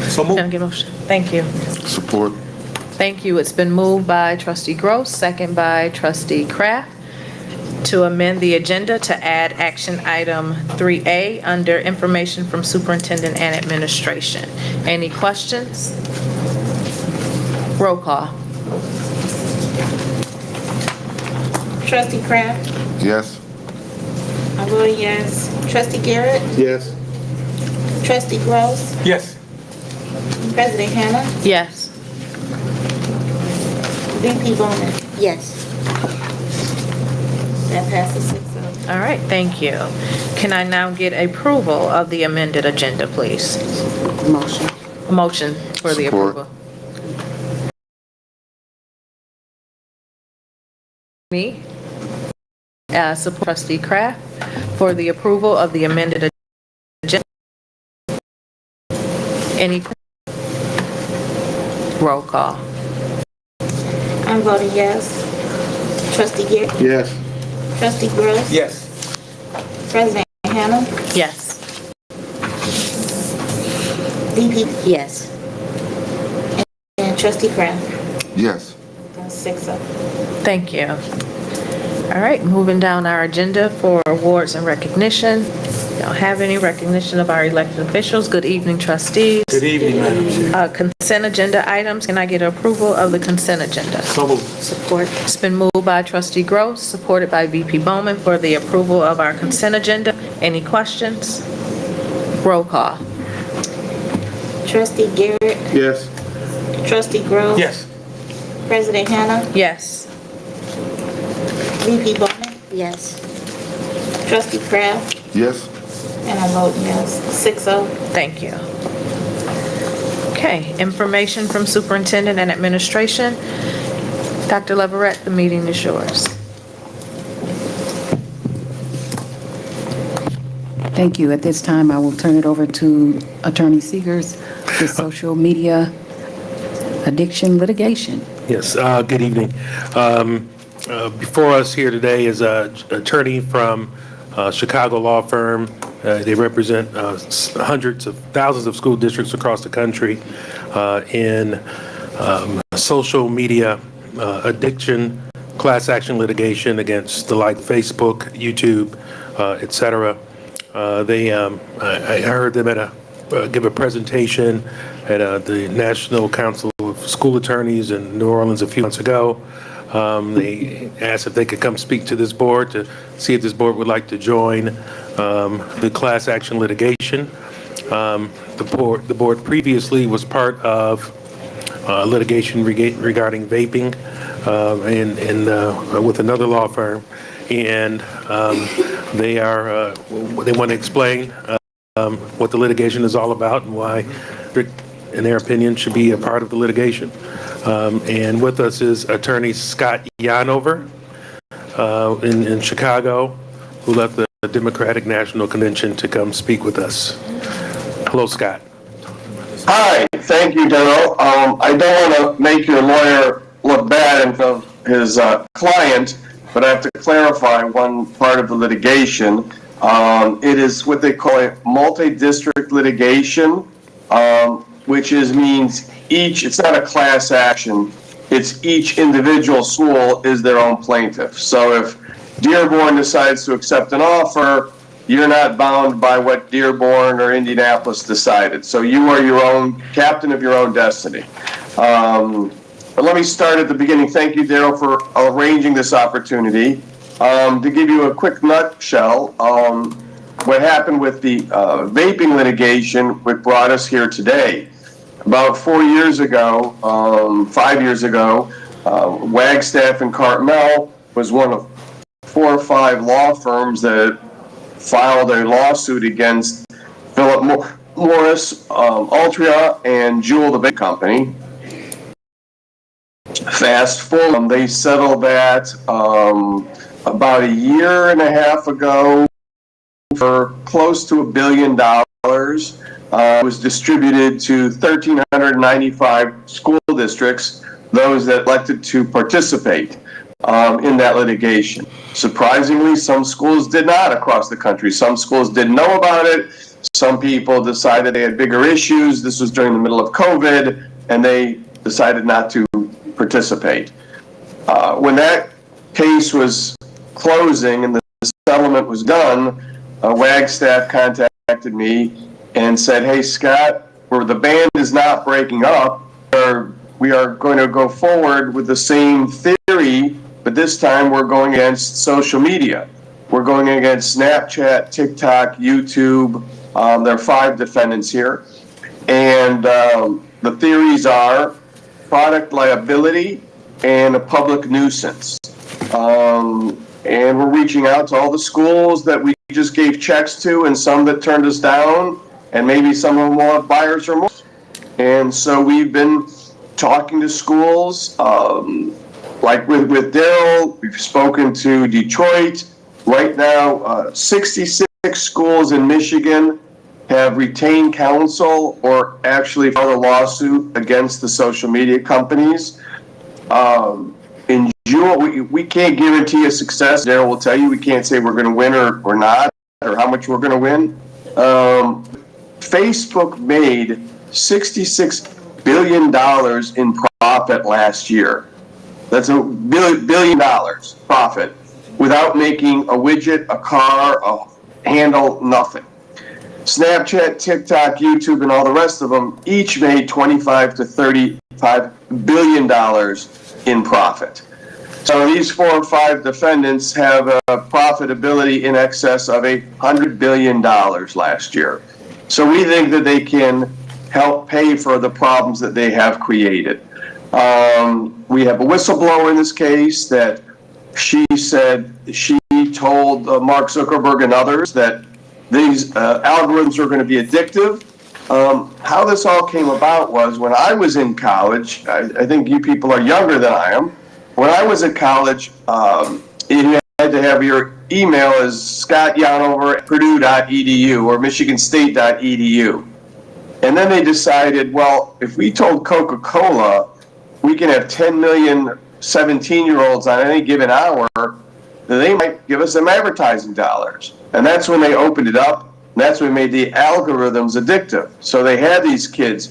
So Can I moved. get a motion? Thank you. Support. Thank you. It's been moved by trustee Gross, second by trustee Kraft, to amend the agenda to add action item 3A under information from superintendent and administration. Any questions? Roll call. Trustee Kraft? Yes. I vote yes. Trustee Garrett? Yes. Trustee Gross? Yes. President Hannah? Yes. VP Bowman? Yes. That passes 6-0. All right, thank you. Can I now get approval of the amended agenda, please? Motion. A motion for the Support. approval. Me, support trustee Kraft for the approval of the amended agenda. Any roll call? I'm voting yes. Trustee Garrett? Yes. Trustee Gross? Yes. President Hannah? Yes. VP Yes. and Trustee Kraft? Yes. That's 6-0. Thank you. All right, moving down our agenda for awards and recognition. Don't have any recognition of our elected officials. Good evening, trustees. Good evening, Madam Chair. Consent agenda items. Can I get approval of the consent agenda? So moved. Support. It's been moved by trustee Gross, supported by VP Bowman for the approval of our consent agenda. Any questions? Roll call. Trustee Garrett? Yes. Trustee Gross? Yes. President Hannah? Yes. VP Bowman? Yes. Trustee Kraft? Yes. And I vote yes. 6-0. Thank you. Okay, information from superintendent and administration. Dr. Leverett, the meeting is yours. Thank you. At this time, I will turn it over to Attorney Seegers with social media addiction litigation. Yes, good evening. Before us here today is an attorney from Chicago law firm. They represent hundreds of thousands of school districts across the country in social media addiction, class action litigation against the like Facebook, YouTube, et cetera. I heard them give a presentation at the National Council of School Attorneys in New Orleans a few months ago. They asked if they could come speak to this board to see if this board would like to join the class action litigation. The board previously was part of litigation regarding vaping with another law firm, and they want to explain what the litigation is all about and why, in their opinion, should be a part of the litigation. And with us is attorney Scott Yanover in Chicago, who left the Democratic National Convention to come speak with us. Hello, Scott. Hi, thank you, Daryl. I don't want to make your lawyer look bad in front of his client, but I have to clarify one part of the litigation. It is what they call a multi-district litigation, which means it's not a class action, it's each individual school is their own plaintiff. So if Dearborn decides to accept an offer, you're not bound by what Dearborn or Indianapolis decided. So you are your own captain of your own destiny. But let me start at the beginning. Thank you, Daryl, for arranging this opportunity. To give you a quick nutshell, what happened with the vaping litigation, what brought us here today. About 4 years ago, 5 years ago, Wagstaff and Cartmel was one of 4 or 5 law firms that filed a lawsuit against Philip Morris, Altria, and Jewel, the vape company. Fast forward, they settled that about a year and a half ago for close to $1 billion. It was distributed to 1,395 school districts, those that elected to participate in that litigation. Surprisingly, some schools did not across the country. Some schools didn't know about it. Some people decided they had bigger issues. This was during the middle of COVID, and they decided not to participate. When that case was closing and the settlement was done, WAG staff contacted me and said, "Hey, Scott, the band is not breaking up. We are going to go forward with the same theory, but this time we're going against social media. We're going against Snapchat, TikTok, YouTube. There are 5 defendants here. And the theories are product liability and a public nuisance. And we're reaching out to all the schools that we just gave checks to and some that turned us down, and maybe some of them will have buyer's remorse. And so we've been talking to schools, like with Daryl, we've spoken to Detroit. Right now, 66 schools in Michigan have retained counsel or actually filed a lawsuit against the social media companies. In June, we can't guarantee a success. Daryl will tell you we can't say we're going to win or not, or how much we're going to win. Facebook made $66 billion in profit last year. That's $1 billion profit without making a widget, a car, a handle, nothing. Snapchat, TikTok, YouTube, and all the rest of them each made $25 to $35 billion in profit. So these 4 or 5 defendants have a profitability in excess of $100 billion last year. So we think that they can help pay for the problems that they have created. We have a whistleblower in this case that she said she told Mark Zuckerberg and others that these algorithms are going to be addictive. How this all came about was when I was in college, I think you people are younger than I am. When I was at college, you had to have your email as scottyonover@purdue.edu or michiganstate.edu. And then they decided, well, if we told Coca-Cola we can have 10 million 17-year-olds on any given hour, then they might give us some advertising dollars. And that's when they opened it up. And that's when they made the algorithms addictive. So they had these kids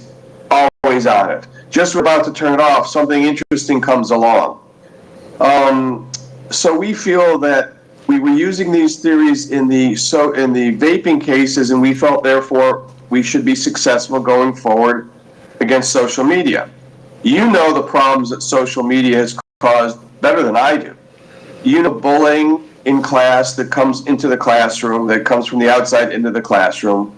always on it. Just we're about to turn it off, something interesting comes along. So we feel that we were using these theories in the vaping cases, and we felt therefore we should be successful going forward against social media. You know the problems that social media has caused better than I do. You know bullying in class that comes into the classroom, that comes from the outside into the classroom.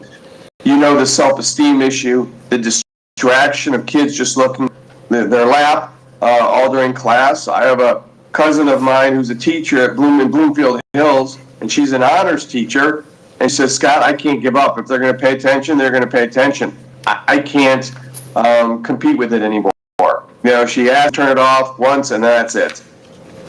You know the self-esteem issue, the distraction of kids just looking at their lap all during class. I have a cousin of mine who's a teacher at Bloomfield Hills, and she's an honors teacher, and she says, Scott, I can't give up. If they're going to pay attention, they're going to pay attention. I can't compete with it anymore. You know, she asked to turn it off once, and that's it.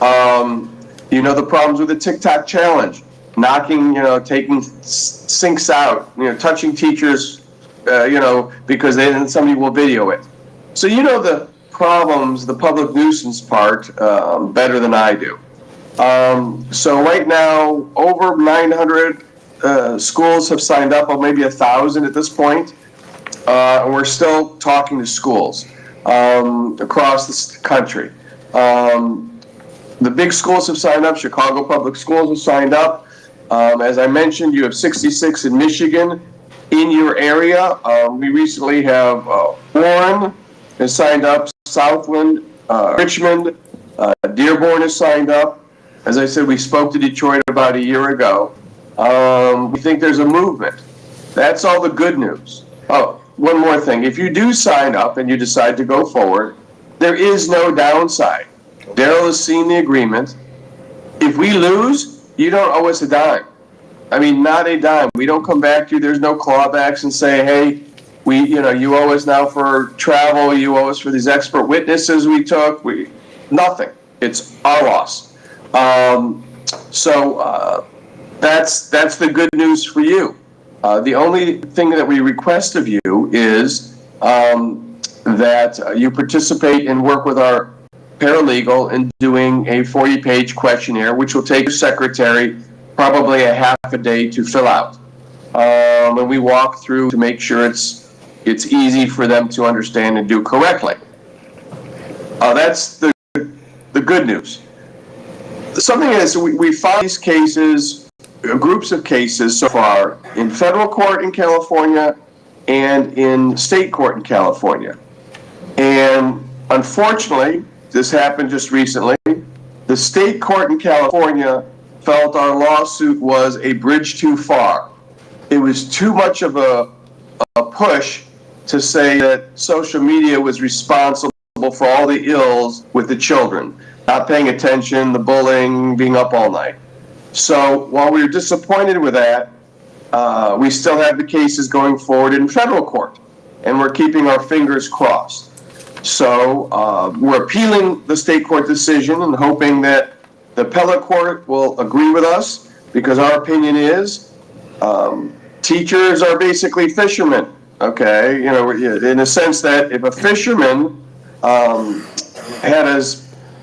You know the problems with the TikTok challenge, knocking, taking sinks out, touching teachers, because then somebody will video it. So you know the problems, the public nuisance part, better than I do. So right now, over 900 schools have signed up, or maybe 1,000 at this point. And we're still talking to schools across the country. The big schools have signed up. Chicago Public Schools have signed up. As I mentioned, you have 66 in Michigan in your area. We recently have Warren has signed up, Southland, Richmond, Dearborn has signed up. As I said, we spoke to Detroit about a year ago. We think there's a movement. That's all the good news. Oh, one more thing. If you do sign up and you decide to go forward, there is no downside. Daryl has seen the agreement. If we lose, you don't owe us a dime. I mean, not a dime. We don't come back to you. There's no clawbacks and say, hey, you owe us now for travel. You owe us for these expert witnesses we took. Nothing. It's our loss. So that's the good news for you. The only thing that we request of you is that you participate and work with our paralegal in doing a 40-page questionnaire, which will take your secretary probably a half a day to fill out. and we walk through to make sure it's easy for them to understand and do correctly. That's the good news. Something is, we found these cases, groups of cases so far, in federal court in California and in state court in California. And unfortunately, this happened just recently, the state court in California felt our lawsuit was a bridge too far. It was too much of a push to say that social media was responsible for all the ills with the children, not paying attention, the bullying, being up all night. So while we were disappointed with that, we still have the cases going forward in federal court, and we're keeping our fingers crossed. So we're appealing the state court decision and hoping that the appellate court will agree with us, because our opinion is teachers are basically fishermen, okay? You know, in a sense that if a fisherman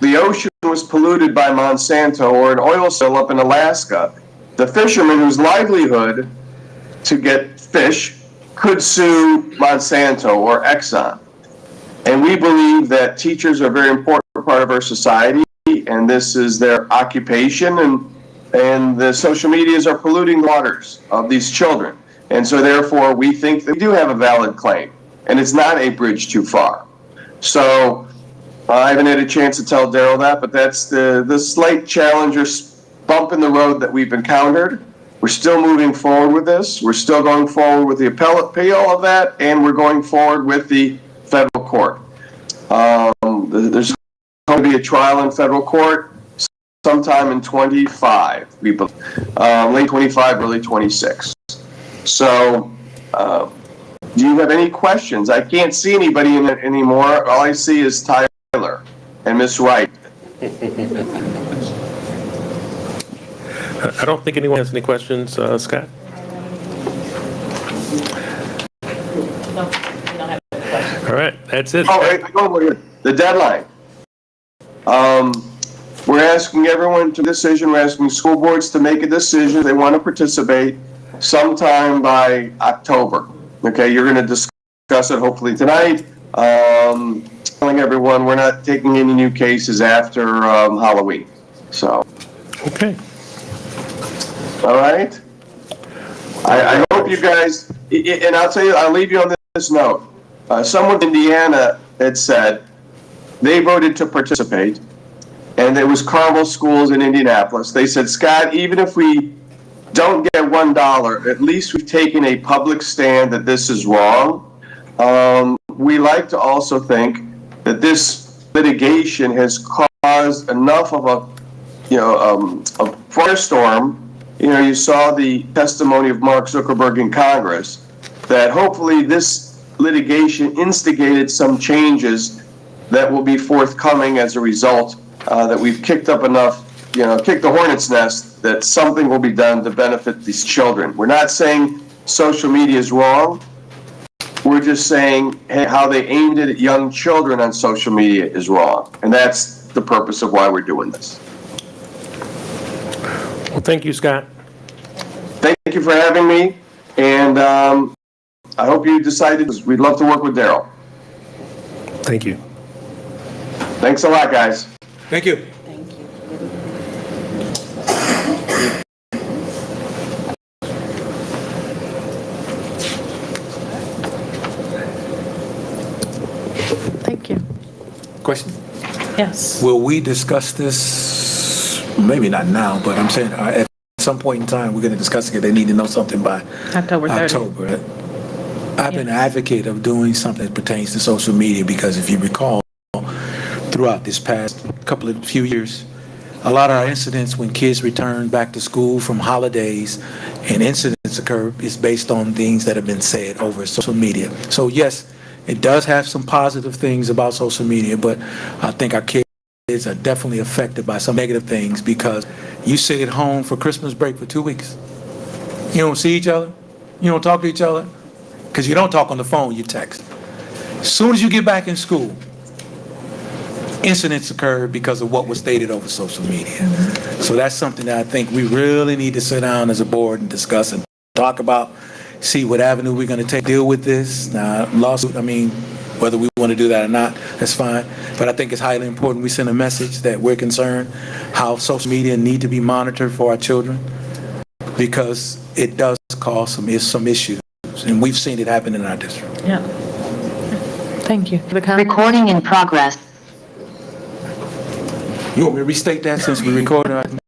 the ocean was polluted by Monsanto or an oil spill up in Alaska, the fisherman whose livelihood to get fish could sue Monsanto or Exxon. And we believe that teachers are a very important part of our society, and this is their occupation, and the social medias are polluting the waters of these children. And so therefore, we think that we do have a valid claim, and it's not a bridge too far. So I haven't had a chance to tell Daryl that, but that's the slight challenge or bump in the road that we've encountered. We're still moving forward with this. We're still going forward with the appellate appeal of that, and we're going forward with the federal court. There's going to be a trial in federal court sometime in 25, we believe, late 25, early 26. So, do you have any questions? I can't see anybody in it anymore. All I see is Tyler and Miss Wright. I don't think anyone has any questions, Scott? All right, that's it. The deadline. We're asking everyone to decision. We're asking school boards to make a decision. They want to participate sometime by October. Okay, you're going to discuss it hopefully tonight. Telling everyone we're not taking any new cases after Halloween. So. Okay. All right. I hope you guys, and I'll tell you, I'll leave you on this note. Someone in Indiana had said they voted to participate, and there was Carmel schools in Indianapolis. They said, Scott, even if we don't get $1, at least we've taken a public stand that this is wrong. We like to also think that this litigation has caused enough of a firestorm. You know, you saw the testimony of Mark Zuckerberg in Congress, that hopefully this litigation instigated some changes that will be forthcoming as a result, that we've kicked up enough, kicked the hornet's nest, that something will be done to benefit these children. We're not saying social media is wrong. We're just saying how they aimed it at young children on social media is wrong. And that's the purpose of why we're doing this. Well, thank you, Scott. Thank you for having me. And I hope you decided, we'd love to work with Daryl. Thank you. Thanks a lot, guys. Thank you. Thank you. Question? Yes. Will we discuss this, maybe not now, but I'm saying at some point in time, we're going to discuss it. They need to know something by October 30th. October. I've been an advocate of doing something that pertains to social media because if you recall, throughout this past few years, a lot of our incidents when kids return back to school from holidays and incidents occur is based on things that have been said over social media. So yes, it does have some positive things about social media, but I think our kids are definitely affected by some negative things because you sit at home for Christmas break for 2 weeks. You don't see each other. You don't talk to each other because you don't talk on the phone, you text. As soon as you get back in school, incidents occurred because of what was stated over social media. So that's something that I think we really need to sit down as a board and discuss and talk about, see what avenue we're going to take, deal with this. Lawsuit, I mean, whether we want to do that or not, that's fine. But I think it's highly important we send a message that we're concerned how social media need to be monitored for our children, because it does cause some issues, and we've seen it happen in our district. Yeah. Thank you. The comment? Recording in progress. You want me to restate that since we recorded?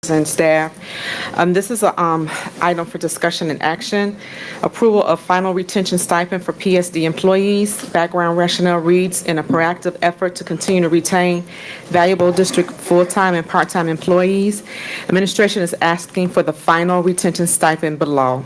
And staff. This is a item for discussion and action. Approval of final retention stipend for PSD employees. Background rationale reads, in a proactive effort to continue to retain valuable district full-time and part-time employees, administration is asking for the final retention stipend below.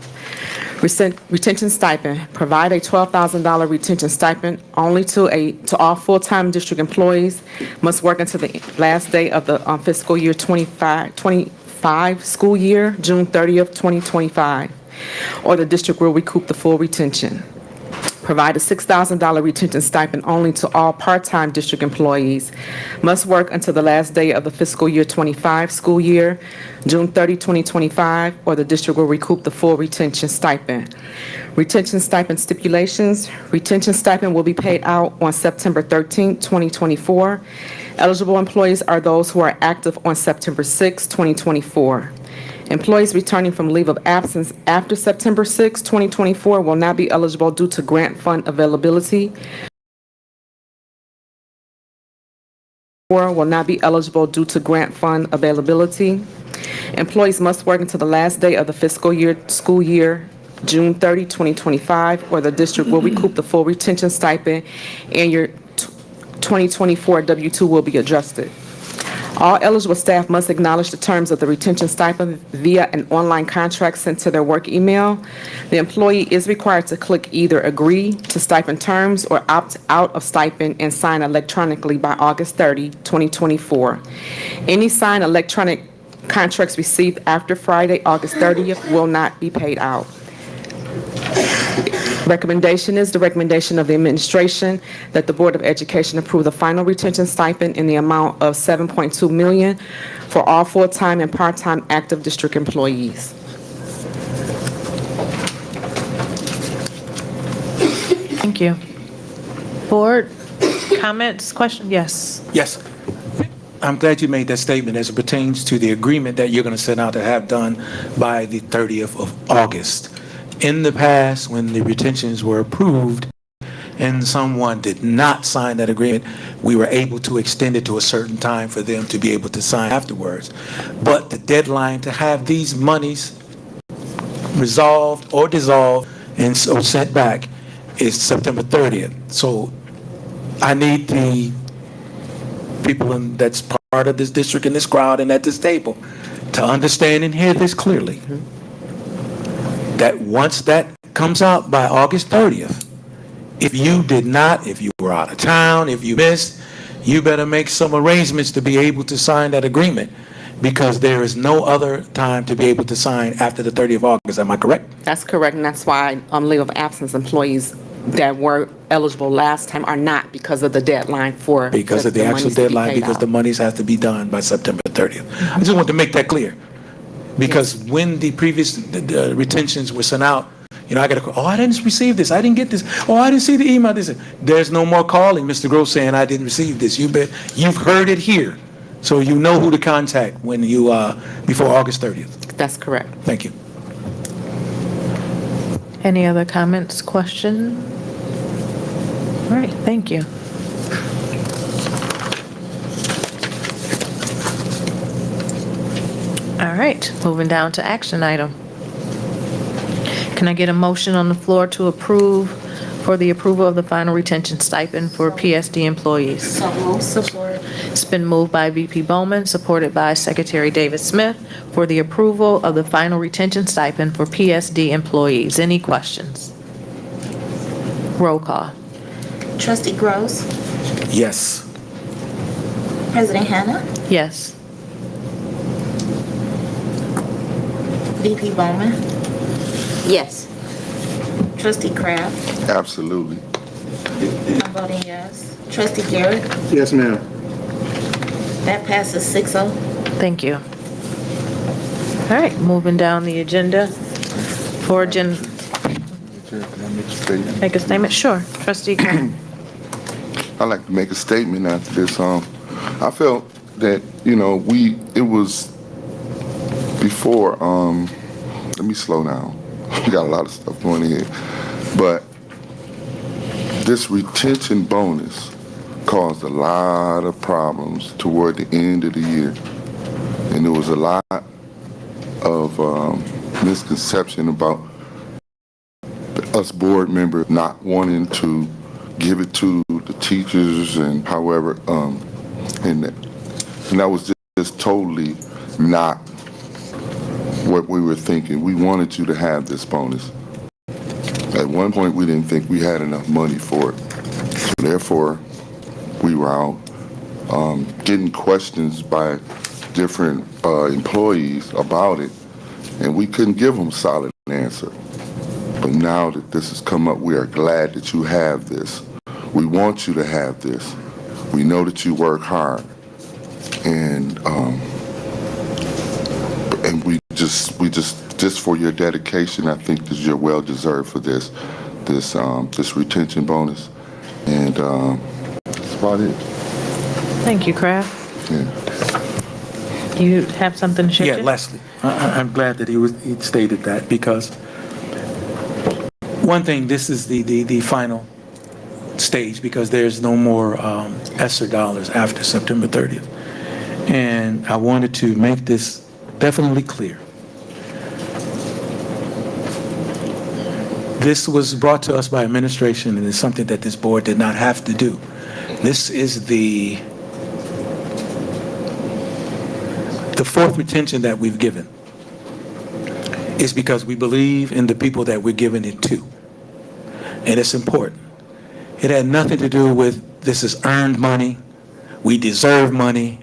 Retention stipend, provide a $12,000 retention stipend only to all full-time district employees, must work until the last day of the fiscal year 25 school year, June 30th, 2025, or the district will recoup the full retention. Provide a $6,000 retention stipend only to all part-time district employees, must work until the last day of the fiscal year 25 school year, June 30, 2025, or the district will recoup the full retention stipend. Retention stipend stipulations. Retention stipend will be paid out on September 13, 2024. Eligible employees are those who are active on September 6, 2024. Employees returning from leave of absence after September 6, 2024 will not be eligible due to grant fund availability, or will not be eligible due to grant fund availability. Employees must work until the last day of the fiscal year, school year, June 30, 2025, or the district will recoup the full retention stipend and your 2024 W-2 will be adjusted. All eligible staff must acknowledge the terms of the retention stipend via an online contract sent to their work email. The employee is required to click either agree to stipend terms or opt out of stipend and sign electronically by August 30, 2024. Any signed electronic contracts received after Friday, August 30th will not be paid out. Recommendation is the recommendation of the administration that the Board of Education approve the final retention stipend in the amount of $7.2 million for all full-time and part-time active district employees. Thank you. Board, comments, questions? Yes. Yes. I'm glad you made that statement as it pertains to the agreement that you're going to set out to have done by the 30th of August. In the past, when the retentions were approved and someone did not sign that agreement, we were able to extend it to a certain time for them to be able to sign afterwards. But the deadline to have these monies resolved or dissolved and so sent back is September 30th. So I need the people that's part of this district and this crowd and at this table to understand and hear this clearly. That once that comes out by August 30th, if you did not, if you were out of town, if you missed, you better make some arrangements to be able to sign that agreement, because there is no other time to be able to sign after the 30th of August. Am I correct? That's correct, and that's why leave of absence employees that were eligible last time are not, because of the deadline for Because of the actual monies to be deadline, paid because out. the monies have to be done by September 30th. I just want to make that clear. Because when the previous the retentions were sent out, I got to call, oh, I didn't receive this, I didn't get this, oh, I didn't see the email. There's no more calling, Mr. Gross, saying I didn't receive this. You've heard it here, so you know who to contact when you, before August 30th. That's correct. Thank you. Any other comments, questions? All right, thank you. All right, moving down to action item. Can I get a motion on the floor to approve for the approval of the final retention stipend for PSD employees. So moved. Support. It's been moved by VP Bowman, supported by Secretary David Smith, for the approval of the final retention stipend for PSD employees. Any questions? Roll call. Trustee Gross. Yes. President Hannah. Yes. VP Bowman. Yes. Trustee Kraft. Absolutely. I'm voting yes. Trustee Garrett. Yes, ma'am. That passes 6-0. Thank you. All right, moving down the agenda for agenda. Make a statement? Sure. Trustee Graham. I'd like to make a statement after this. I felt that, it was before, let me slow down. We got a lot of stuff going here. But this retention bonus caused a lot of problems toward the end of the year. And there was a lot of misconception about us board members not wanting to give it to the teachers and however, and that was just totally not what we were thinking. We wanted you to have this bonus. At one point, we didn't think we had enough money for it. So therefore, we were out getting questions by different employees about it, and we couldn't give them a solid answer. But now that this has come up, we are glad that you have this. We want you to have this. We know that you work hard, and we just for your dedication, I think that you're well deserved for this retention bonus, and that's about it. Thank you, Kraft. Yeah. You have something to share? Yeah, Leslie. I'm glad that he stated that, because one thing, this is the final stage, because there's no more ESSER dollars after September 30th. And I wanted to make this definitely clear. This was brought to us by administration, and it's something that this board did not have to do. This is the fourth retention that we've given. It's because we believe in the people that we're giving it to. And it's important. It had nothing to do with this is earned money, we deserve money,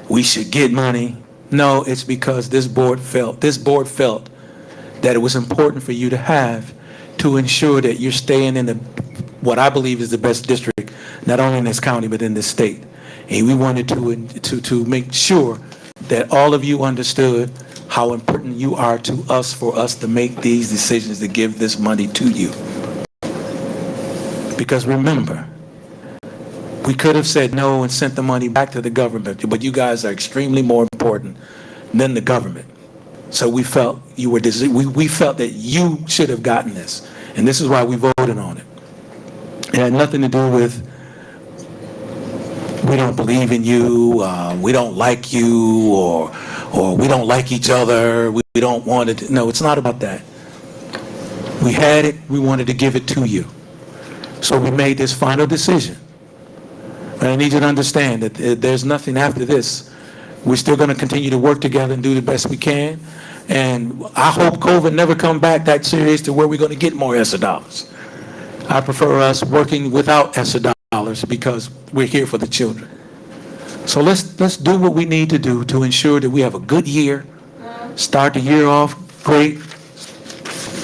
we should get money. No, it's because this board felt that it was important for you to have to ensure that you're staying in what I believe is the best district, not only in this county, but in this state. And we wanted to make sure that all of you understood how important you are to us for us to make these decisions to give this money to you. Because remember, we could have said no and sent the money back to the government, but you guys are extremely more important than the government. So we felt we felt that you should have gotten this, and this is why we voted on it. It had nothing to do with we don't believe in you, we don't like you, or we don't like each other, we don't want it. No, it's not about that. We had it, we wanted to give it to you. So we made this final decision. But I need you to understand that there's nothing after this. We're still going to continue to work together and do the best we can. And I hope COVID never come back that serious to where we're going to get more ESSER dollars. I prefer us working without ESSER dollars because we're here for the children. So let's do what we need to do to ensure that we have a good year. Start the year off great.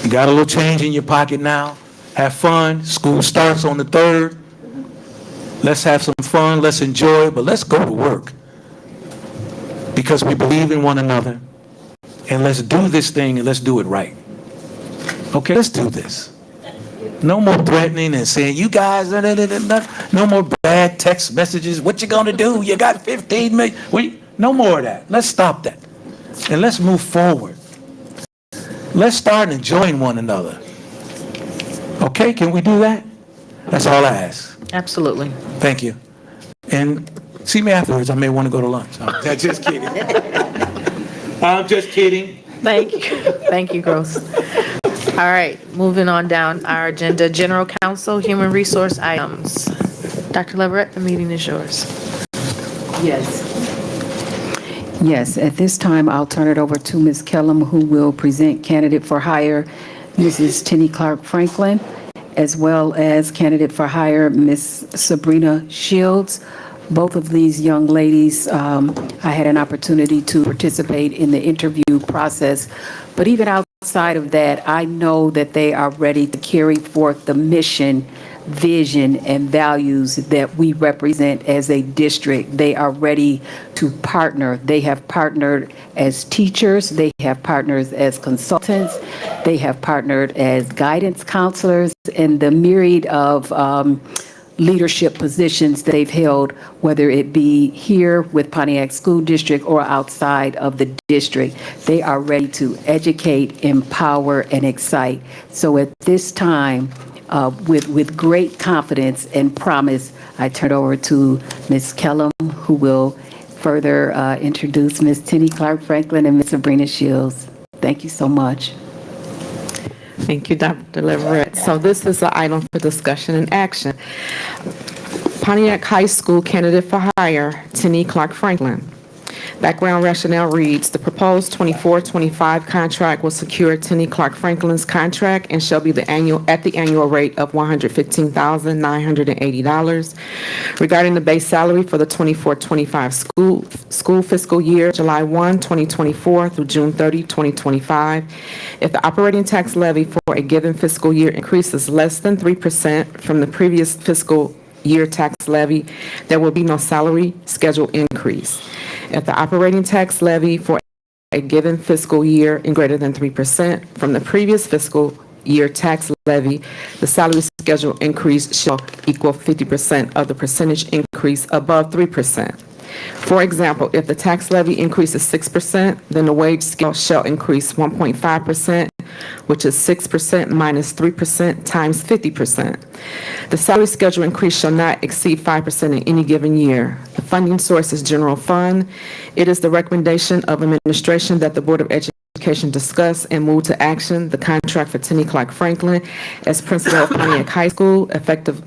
You got a little change in your pocket now. Have fun. School starts on the 3rd. Let's have some fun. Let's enjoy, but let's go to work. Because we believe in one another. And let's do this thing and let's do it right. Okay, let's do this. No more threatening and saying, you guys, no more bad text messages. What you gonna do? You got 15 million. No more of that. Let's stop that. And let's move forward. Let's start enjoying one another. Okay, can we do that? That's all I ask. Absolutely. Thank you. And see me afterwards. I may want to go to lunch. I'm just kidding. I'm just kidding. Thank you. Thank you, Gross. All right, moving on down our agenda, General Counsel, Human Resource items. Dr. Leverett, the meeting is yours. Yes. Yes, at this time, I'll turn it over to Ms. Kellum, who will present candidate for hire, Mrs. Tenny Clark Franklin, as well as candidate for hire, Ms. Sabrina Shields. Both of these young ladies, I had an opportunity to participate in the interview process, but even outside of that, I know that they are ready to carry forth the mission, vision, and values that we represent as a district. They are ready to partner. They have partnered as teachers, they have partners as consultants, they have partnered as guidance counselors, and the myriad of leadership positions that they've held, whether it be here with Pontiac School District or outside of the district. They are ready to educate, empower, and excite. So at this time, with great confidence and promise, I turn over to Ms. Kellum, who will further introduce Ms. Tenny Clark Franklin and Ms. Sabrina Shields. Thank you so much. Thank you, Dr. Leverett. So this is an item for discussion and action. Pontiac High School candidate for hire, Tenny Clark Franklin. Background rationale reads, the proposed 24-25 contract will secure Tenny Clark Franklin's contract and shall be at the annual rate of $115,980. Regarding the base salary for the 24-25 school fiscal year, July 1, 2024 through June 30, 2025, if the operating tax levy for a given fiscal year increases less than 3% from the previous fiscal year tax levy, there will be no salary schedule increase. If the operating tax levy for a given fiscal year in greater than 3% from the previous fiscal year tax levy, the salary schedule increase shall equal 50% of the percentage increase above 3%. For example, if the tax levy increases 6%, then the wage scale shall increase 1.5%, which is 6% minus 3% times 50%. The salary schedule increase shall not exceed 5% in any given year. The funding source is general fund. It is the recommendation of administration that the Board of Education discuss and move to action the contract for Tenny Clark Franklin as principal of Pontiac High School effective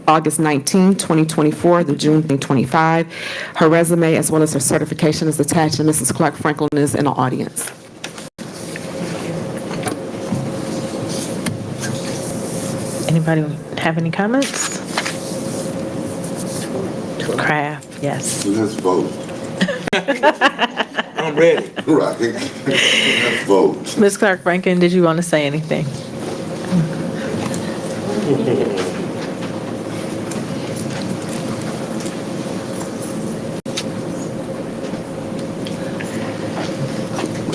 August 19, 2024 through June 2025. Her resume as well as her certification is attached, and Mrs. Clark Franklin is in the audience. Anybody have any comments? Craft, yes. Let's vote. I'm ready. Right. Let's vote. Ms. Clark Franklin, did you want to say anything?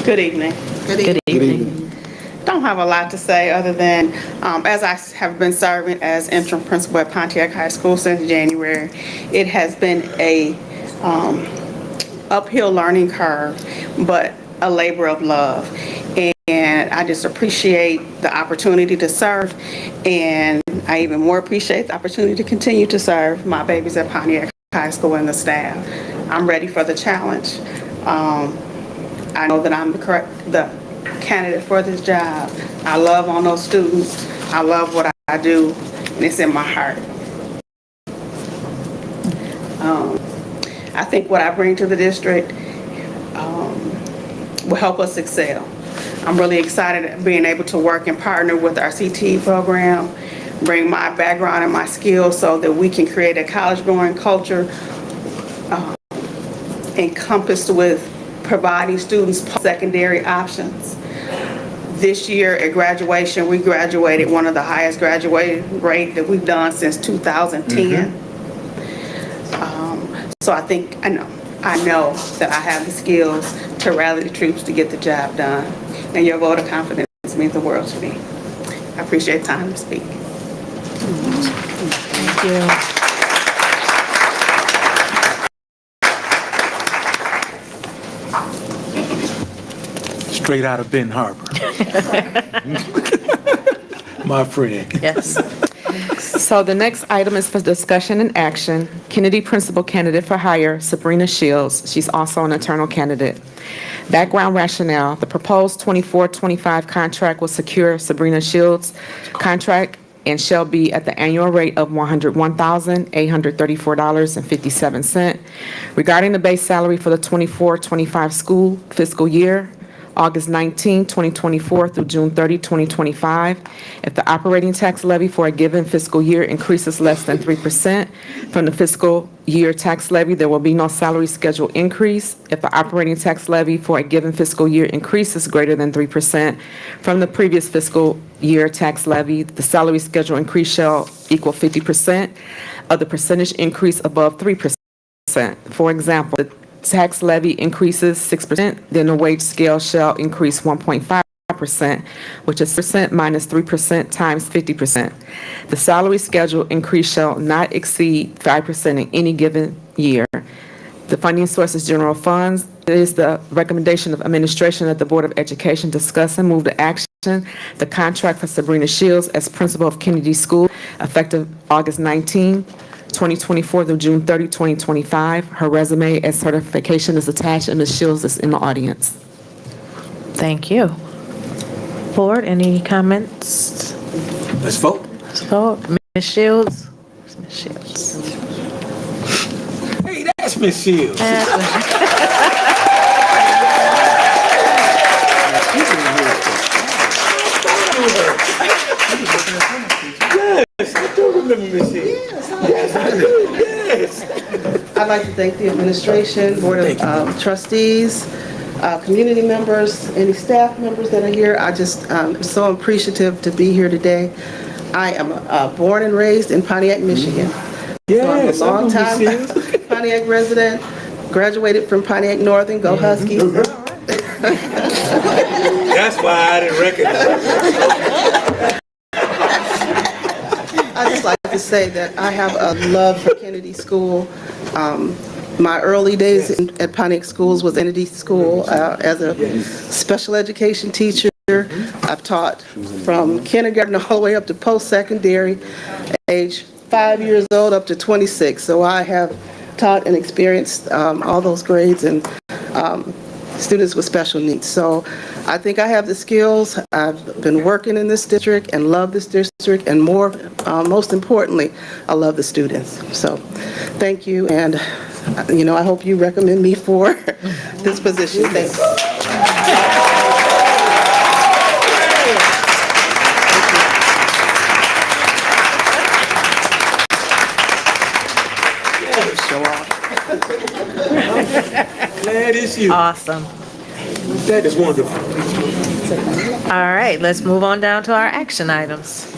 Good evening. Good evening. Don't have a lot to say other than, as I have been serving as interim principal at Pontiac High School since January, it has been a uphill learning curve, but a labor of love. And I just appreciate the opportunity to serve, and I even more appreciate the opportunity to continue to serve my babies at Pontiac High School and the staff. I'm ready for the challenge. I know that I'm the candidate for this job. I love on those students. I love what I do, and it's in my heart. I think what I bring to the district will help us excel. I'm really excited at being able to work and partner with our CTE program, bring my background and my skills so that we can create a college-going culture encompassed with providing students post-secondary options. This year at graduation, we graduated one of the highest graduating rate that we've done since 2010. So I know that I have the skills to rally the troops to get the job done. And your vote of confidence means the world to me. I appreciate the time to speak. Thank you. Straight out of Ben Harbor. My friend. Yes. So the next item is for discussion and action. Kennedy Principal Candidate for Hire, Sabrina Shields. She's also an internal candidate. Background rationale, the proposed 24-25 contract will secure Sabrina Shields' contract and shall be at the annual rate of $101,834.57. Regarding the base salary for the 24-25 school fiscal year, August 19, 2024 through June 30, 2025. If the operating tax levy for a given fiscal year increases less than 3% from the fiscal year tax levy, there will be no salary schedule increase. If the operating tax levy for a given fiscal year increases greater than 3% from the previous fiscal year tax levy, the salary schedule increase shall equal 50% of the percentage increase above 3%. For example, the tax levy increases 6%, then the wage scale shall increase 1.5%, which is percent minus 3% times 50%. The salary schedule increase shall not exceed 5% in any given year. The funding source is general funds. It is the recommendation of administration that the Board of Education discuss and move to action the contract for Sabrina Shields as principal of Kennedy School effective August 19, 2024 through June 30, 2025. Her resume and certification is attached, and Ms. Shields is in the audience. Thank you. Board, any comments? Let's vote. Let's vote. Ms. Shields? Ms. Shields. Hey, that's Miss Shields. Yes, I do remember Miss Shields. Yes. I'd like to thank the administration, Board of Trustees, community members, any staff members that are here. I just am so appreciative to be here today. I am born and raised in Pontiac, Michigan. Yes, So I'm a I know Miss long-time Shields. Pontiac resident, graduated from Pontiac Northern, go Huskies. That's why I didn't recognize. I just like to say that I have a love for Kennedy School. My early days at Pontiac Schools was Kennedy School as a special education teacher. I've taught from kindergarten all the way up to post-secondary, age 5 years old up to 26. So I have taught and experienced all those grades and students with special needs. So I think I have the skills. I've been working in this district and love this district, and most importantly, I love the students. So thank you, and I hope you recommend me for this position. Thanks. Glad it's you. Awesome. That is wonderful. All right, let's move on down to our action items.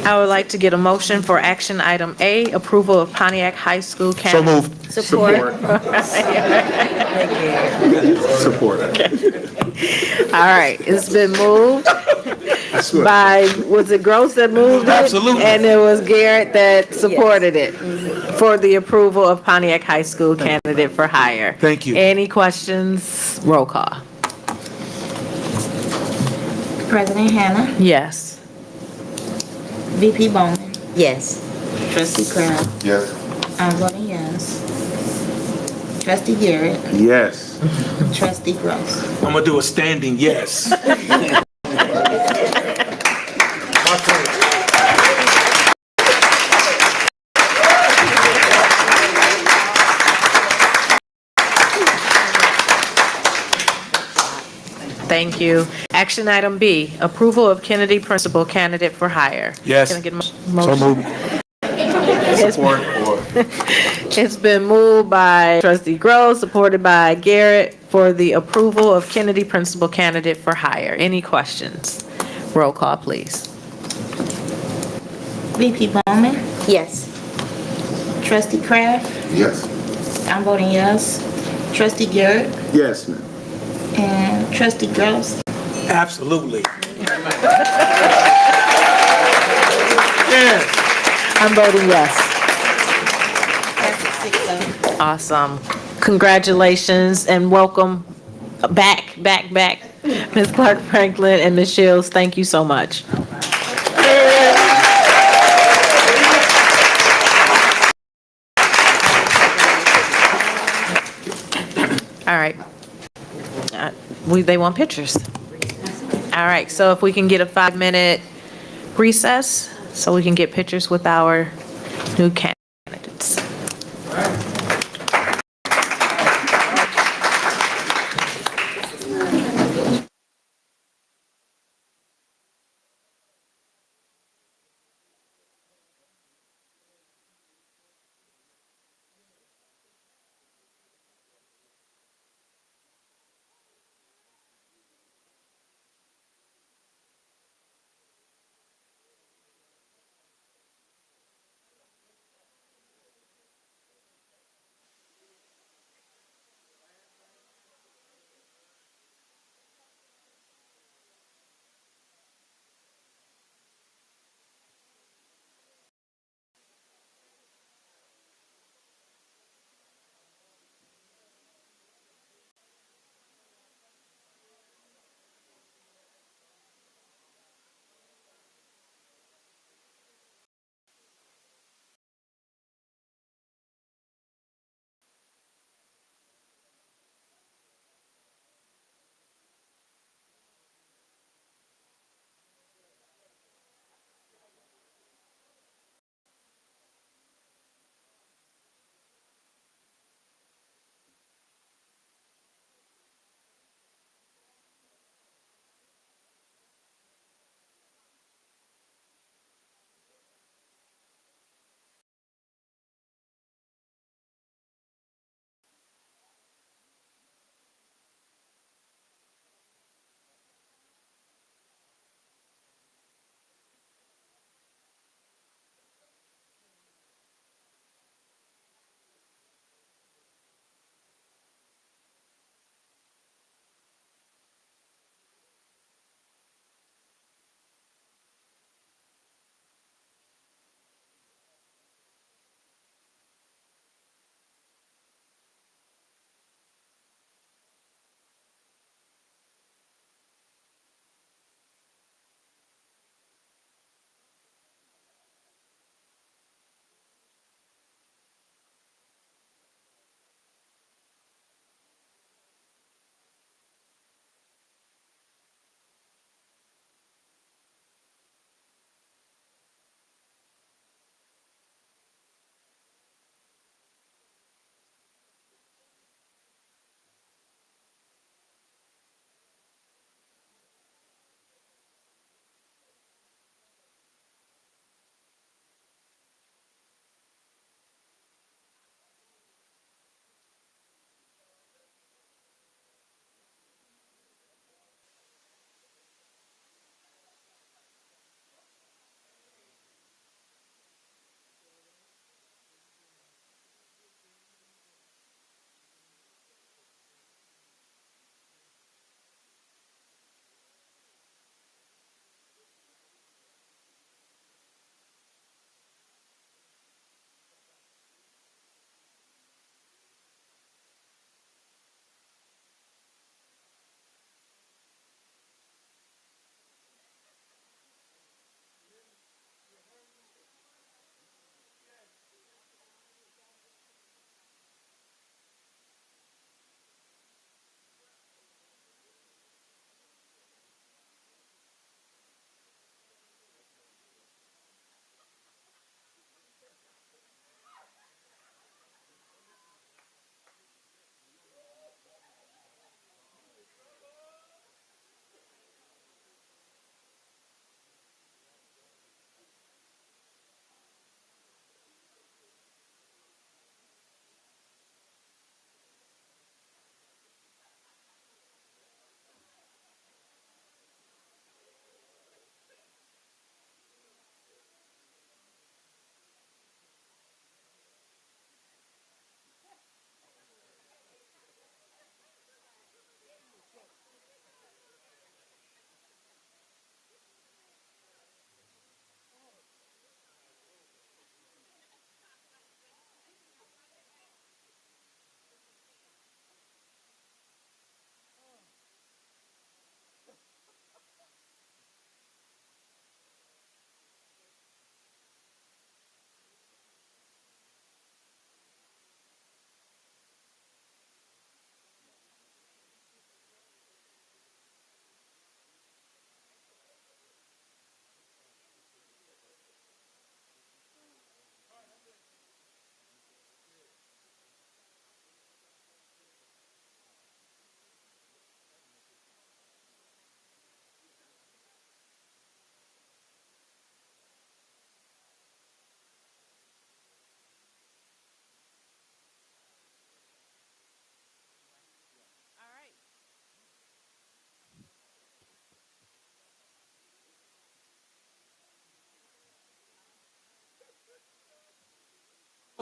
I would like to get a motion for action item A, approval of Pontiac High School So candidate. moved. Support. Support. All right, it's been moved by, was it Gross that moved it? Absolutely. And it was Garrett that supported it for the approval of Pontiac High School candidate for hire. Thank you. Any questions? Roll call. President Hannah, Yes. VP Bowman, Yes. Trustee Crowell, Yes. I'm voting yes. Trustee Garrett, Yes. Trustee Gross. I'm gonna do a standing yes. Thank you. Action item B, approval of Kennedy Principal candidate for hire. Yes. Can I get a So motion? moved. It's been moved by Trustee Gross, supported by Garrett for the approval of Kennedy Principal candidate for hire. Any questions? Roll call, please. VP Bowman, Yes. Trustee Kraft, Yes. I'm voting yes. Trustee Garrett Yes, ma'am. and Trustee Gross. Absolutely. Yes. I'm voting yes. Passes 6-0. Awesome. Congratulations and welcome back, Ms. Clark Franklin and Ms. Shields. Thank you so much. All right. They want pictures. All right, so if we can get a 5-minute recess, so we can get pictures with our new candidates.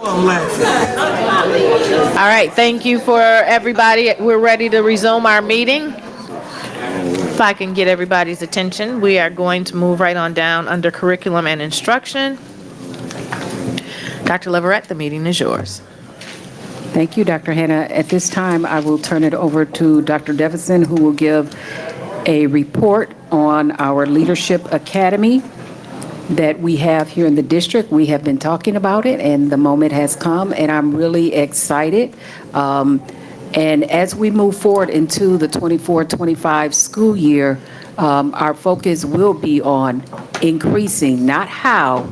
All right, thank you for everybody. We're ready to resume our meeting. If I can get everybody's attention, we are going to move right on down under curriculum and instruction. Dr. Leverett, the meeting is yours. Thank you, Dr. Hannah. At this time, I will turn it over to Dr. Devison, who will give a report on our Leadership Academy that we have here in the district. We have been talking about it, and the moment has come, and I'm really excited. And as we move forward into the 24-25 school year, our focus will be on increasing, not how,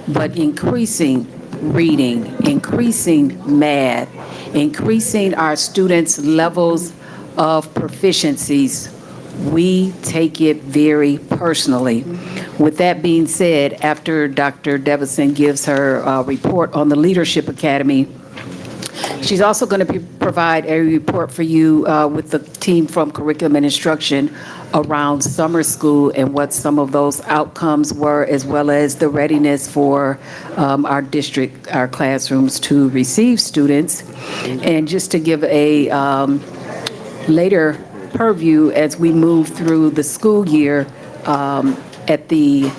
but increasing reading, increasing math, increasing our students' levels of proficiencies. We take it very personally. With that being said, after Dr. Devison gives her report on the Leadership Academy, she's also going to provide a report for you with the team from Curriculum and Instruction around summer school and what some of those outcomes were, as well as the readiness for our district, our classrooms to receive students. And just to give a later purview as we move through the school year, at the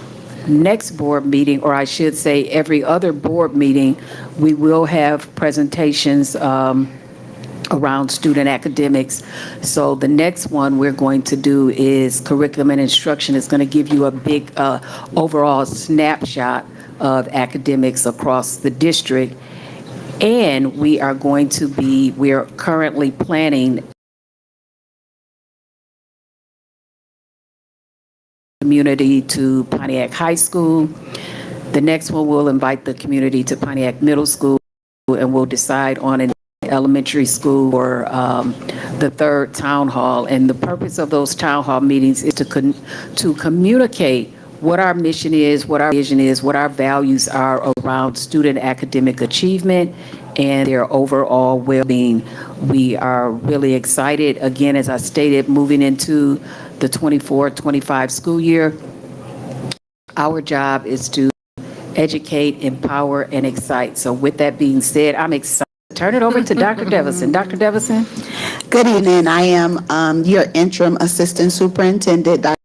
next board meeting, or I should say every other board meeting, we will have presentations around student academics. So the next one we're going to do is curriculum and instruction. Is going to give you a big overall snapshot of academics across the district. And we are currently planning community to Pontiac High School. The next one will invite the community to Pontiac Middle School, and we'll decide on an elementary school or the third town hall. And the purpose of those town hall meetings is to communicate what our mission is, what our vision is, what our values are around student academic achievement and their overall well-being. We are really excited, again, as I stated, moving into the 24-25 school year. Our job is to educate, empower, and excite. So with that being said, I'm excited. Turn it over to Dr. Devison. Dr. Devison? Good evening. I am your interim assistant superintendent, Dr.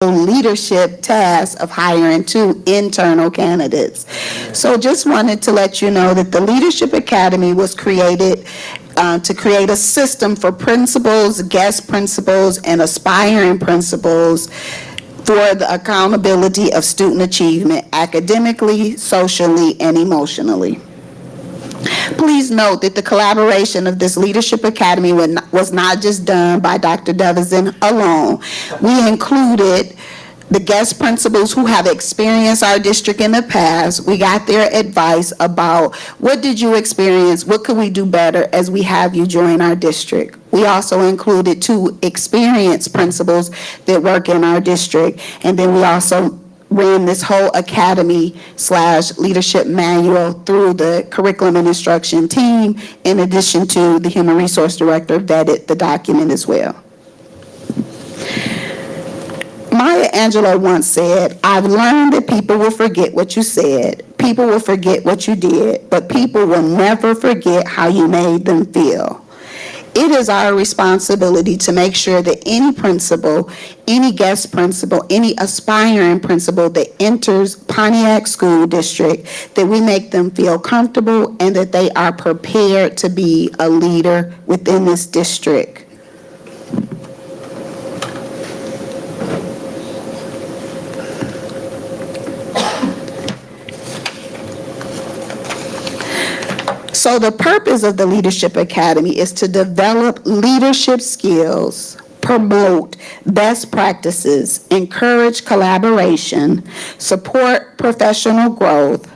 leadership task of hiring 2 internal candidates. So just wanted to let you know that the Leadership Academy was created to create a system for principals, guest principals, and aspiring principals for the accountability of student achievement academically, socially, and emotionally. Please note that the collaboration of this Leadership Academy was not just done by Dr. Devison alone. We included the guest principals who have experienced our district in the past. We got their advice about what did you experience, what could we do better as we have you join our district. We also included 2 experienced principals that work in our district, and then we also ran this whole academy/leadership manual through the curriculum and instruction team, in addition to the human resource director vetted the document as well. Maya Angelou once said, "I've learned that people will forget what you said, people will forget what you did, but people will never forget how you made them feel." It is our responsibility to make sure that any principal, any guest principal, any aspiring principal that enters Pontiac School District, that we make them feel comfortable and that they are prepared to be a leader within this district. So the purpose of the Leadership Academy is to develop leadership skills, promote best practices, encourage collaboration, support professional growth,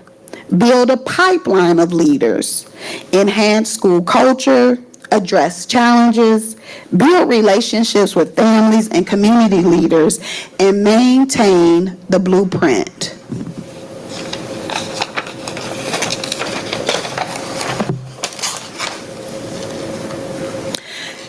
build a pipeline of leaders, enhance school culture, address challenges, build relationships with families and community leaders, and maintain the blueprint.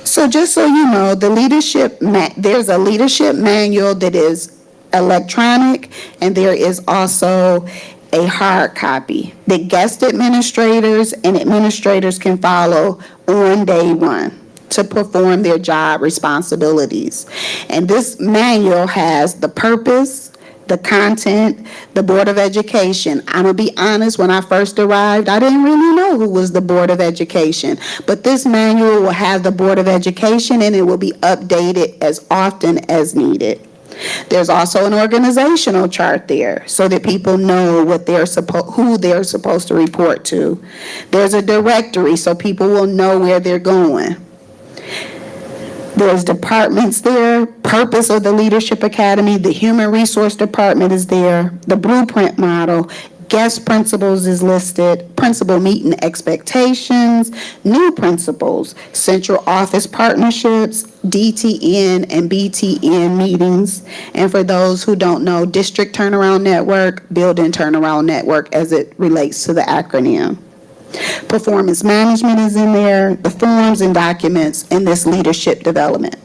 So just so you know, there's a leadership manual that is electronic, and there is also a hard copy that guest administrators and administrators can follow on day one to perform their job responsibilities. And this manual has the purpose, the content, the Board of Education. I'm gonna be honest, when I first arrived, I didn't really know who was the Board of Education. But this manual will have the Board of Education, and it will be updated as often as needed. There's also an organizational chart there so that people know what who they're supposed to report to. There's a directory so people will know where they're going. There's departments there, purpose of the Leadership Academy, the Human Resource Department is there, the blueprint model, guest principals is listed, principal meeting expectations, new principals, central office partnerships, DTN and BTN meetings, and for those who don't know, District Turnaround Network, Building Turnaround Network as it relates to the acronym. Performance management is in there, the forms and documents in this leadership development.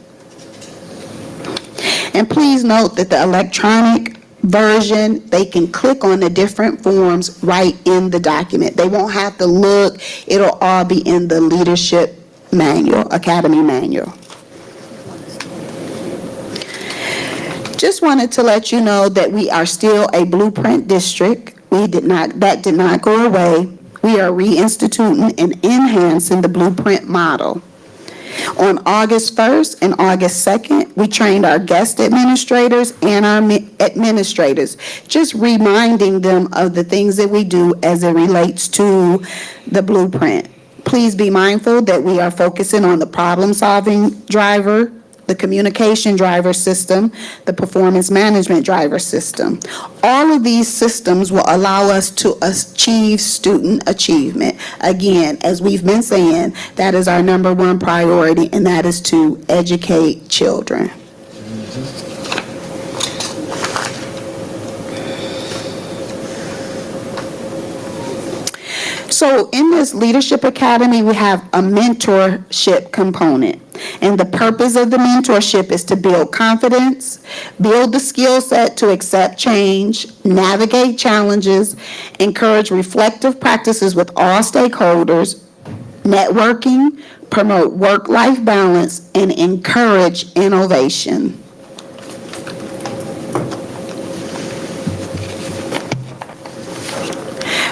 And please note that the electronic version, they can click on the different forms right in the document. They won't have to look, it'll all be in the leadership manual, academy manual. Just wanted to let you know that we are still a blueprint district. That did not go away. We are reinstituting and enhancing the blueprint model. On August 1st and August 2nd, we trained our guest administrators and our administrators, just reminding them of the things that we do as it relates to the blueprint. Please be mindful that we are focusing on the problem-solving driver, the communication driver system, the performance management driver system. All of these systems will allow us to achieve student achievement. Again, as we've been saying, that is our number one priority, and that is to educate children. So in this Leadership Academy, we have a mentorship component. And the purpose of the mentorship is to build confidence, build the skill set to accept change, navigate challenges, encourage reflective practices with all stakeholders, networking, promote work-life balance, and encourage innovation.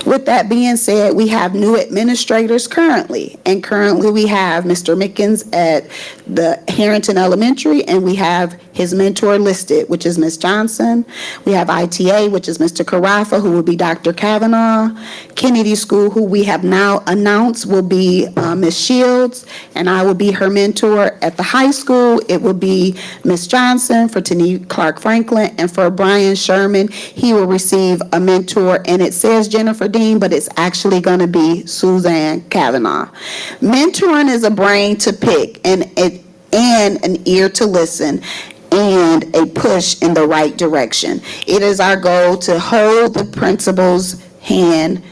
With that being said, we have new administrators currently, and currently we have Mr. Mickens at the Harrington Elementary, and we have his mentor listed, which is Ms. Johnson. We have ITA, which is Mr. Carafa, who will be Dr. Kavanaugh. Kennedy School, who we have now announced will be Ms. Shields, and I will be her mentor. At the high school, it will be Ms. Johnson for Tenny Clark Franklin, and for Brian Sherman, he will receive a mentor, and it says Jennifer Dean, but it's actually going to be Suzanne Kavanaugh. Mentoring is a brain to pick and an ear to listen, and a push in the right direction. It is our goal to hold the principal's hand,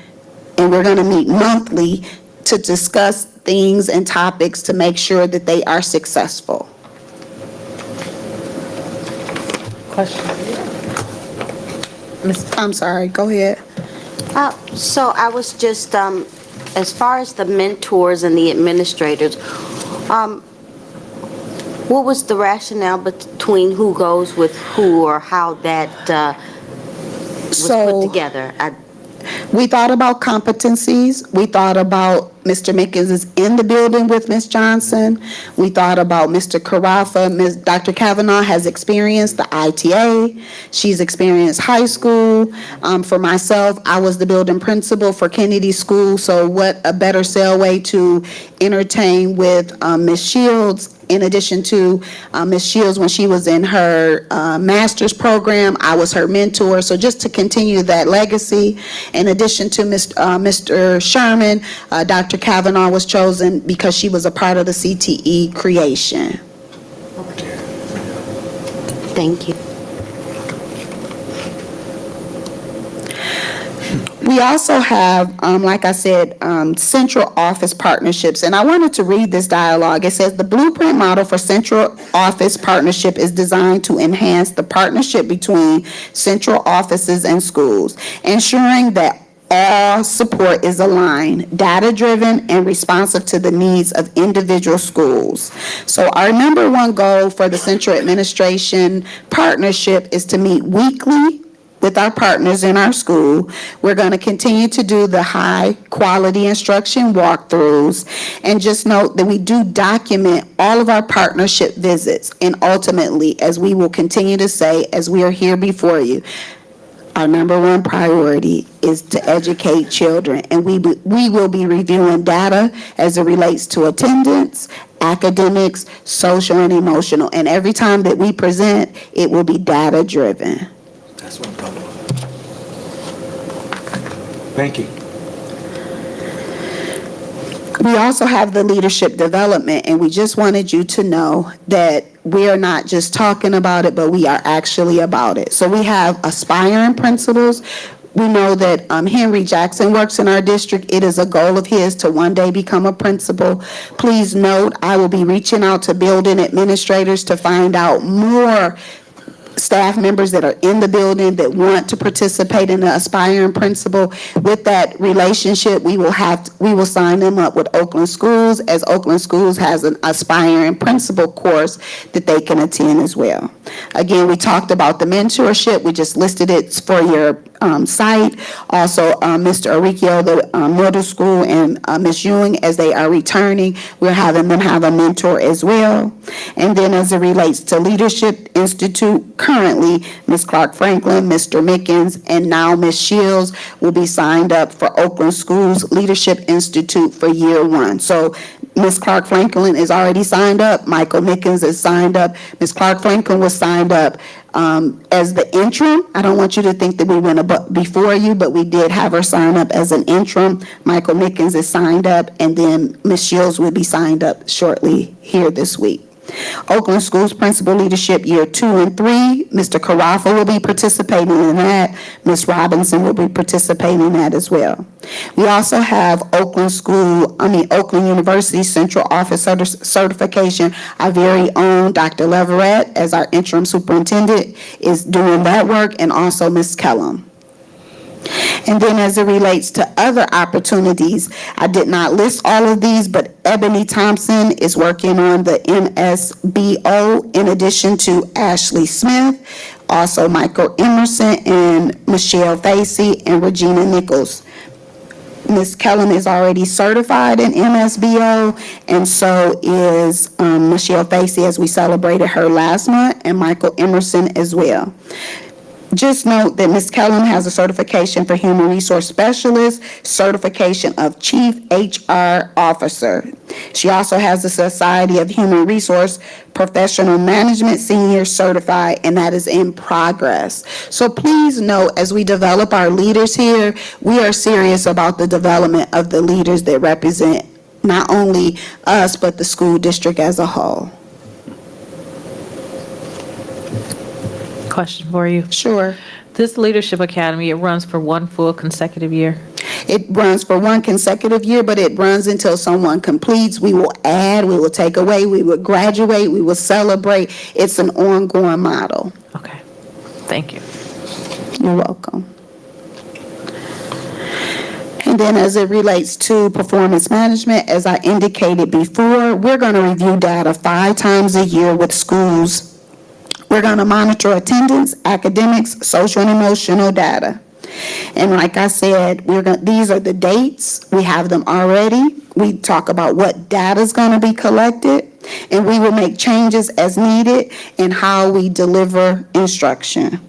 and we're going to meet monthly to discuss things and topics to make sure that they are successful. Question. I'm sorry, go ahead. So I was just, as far as the mentors and the administrators, what was the rationale between who goes with who, or how that was put together? We thought about competencies. We thought about Mr. Mickens is in the building with Ms. Johnson. We thought about Mr. Carafa. Dr. Kavanaugh has experienced the ITA. She's experienced high school. For myself, I was the building principal for Kennedy School, so what a better sell way to entertain with Ms. Shields. In addition to Ms. Shields, when she was in her master's program, I was her mentor. So just to continue that legacy, in addition to Mr. Sherman, Dr. Kavanaugh was chosen because she was a part of the CTE creation. Thank you. We also have, like I said, central office partnerships, and I wanted to read this dialogue. It says, "The blueprint model for central office partnership is designed to enhance the partnership between central offices and schools, ensuring that all support is aligned, data-driven, and responsive to the needs of individual schools." So our number one goal for the central administration partnership is to meet weekly with our partners in our school. We're going to continue to do the high-quality instruction walkthroughs. And just note that we do document all of our partnership visits. And ultimately, as we will continue to say, as we are here before you, our number one priority is to educate children. And we will be reviewing data as it relates to attendance, academics, social, and emotional. And every time that we present, it will be data-driven. That's what I'm talking about. Thank you. We also have the leadership development, and we just wanted you to know that we are not just talking about it, but we are actually about it. So we have aspiring principals. We know that Henry Jackson works in our district. It is a goal of his to one day become a principal. Please note, I will be reaching out to building administrators to find out more staff members that are in the building that want to participate in the aspiring principal. With that relationship, we will sign them up with Oakland Schools, as Oakland Schools has an aspiring principal course that they can attend as well. Again, we talked about the mentorship. We just listed it for your site. Also, Mr. Aricchio, the middle school, and Ms. Ewing, as they are returning, we're having them have a mentor as well. And then as it relates to Leadership Institute, currently, Ms. Clark Franklin, Mr. Mickens, and now Ms. Shields will be signed up for Oakland Schools Leadership Institute for year one. So Ms. Clark Franklin is already signed up. Michael Mickens is signed up. Ms. Clark Franklin was signed up as the interim. I don't want you to think that we went before you, but we did have her sign up as an interim. Michael Mickens is signed up, and then Ms. Shields will be signed up shortly here this week. Oakland Schools Principal Leadership Year 2 and 3, Mr. Carafa will be participating in that. Ms. Robinson will be participating in that as well. We also have Oakland University Central Office Certification. Our very own Dr. Leverett, as our interim superintendent, is doing that work, and also Ms. Kellum. And then as it relates to other opportunities, I did not list all of these, but Ebony Thompson is working on the MSBO in addition to Ashley Smith, also Michael Emerson and Michelle Facey and Regina Nichols. Ms. Kellum is already certified in MSBO, and so is Michelle Facey, as we celebrated her last month, and Michael Emerson as well. Just note that Ms. Kellum has a certification for Human Resource Specialist, certification of Chief HR Officer. She also has the Society of Human Resource Professional Management Senior Certified, and that is in progress. So please note, as we develop our leaders here, we are serious about the development of the leaders that represent not only us, but the school district as a whole. Question for you. Sure. This Leadership Academy, it runs for one full consecutive year? It runs for one consecutive year, but it runs until someone completes. We will add, we will take away, we will graduate, we will celebrate. It's an ongoing model. Okay. Thank you. You're welcome. And then as it relates to performance management, as I indicated before, we're going to review data 5 times a year with schools. We're going to monitor attendance, academics, social and emotional data. And like I said, these are the dates. We have them already. We talk about what data is going to be collected, and we will make changes as needed in how we deliver instruction.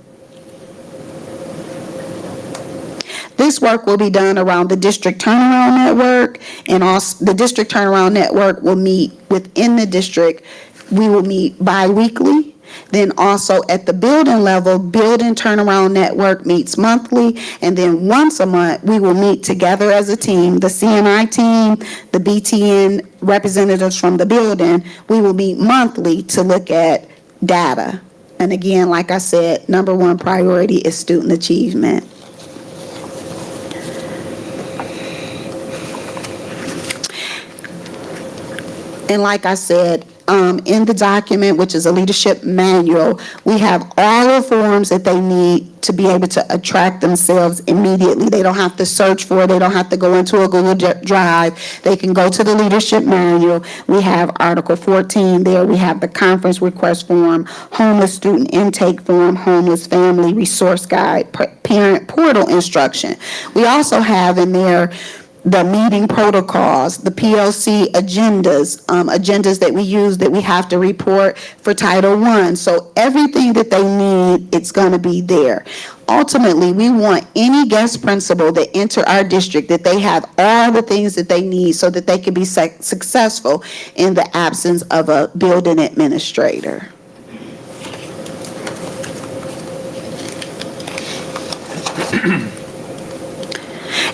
This work will be done around the District Turnaround Network, and also the District Turnaround Network will meet within the district. We will meet bi-weekly. Then also at the building level, Building Turnaround Network meets monthly, and then once a month, we will meet together as a team, the CNI team, the BTN representatives from the building. We will meet monthly to look at data. And again, like I said, number one priority is student achievement. And like I said, in the document, which is a leadership manual, we have all the forms that they need to be able to attract themselves immediately. They don't have to search for it. They don't have to go into a Google Drive. They can go to the leadership manual. We have Article 14 there. We have the conference request form, homeless student intake form, homeless family resource guide, parent portal instruction. We also have in there the meeting protocols, the PLC agendas, agendas that we use that we have to report for Title I. So everything that they need, it's going to be there. Ultimately, we want any guest principal that enter our district that they have all the things that they need so that they can be successful in the absence of a building administrator.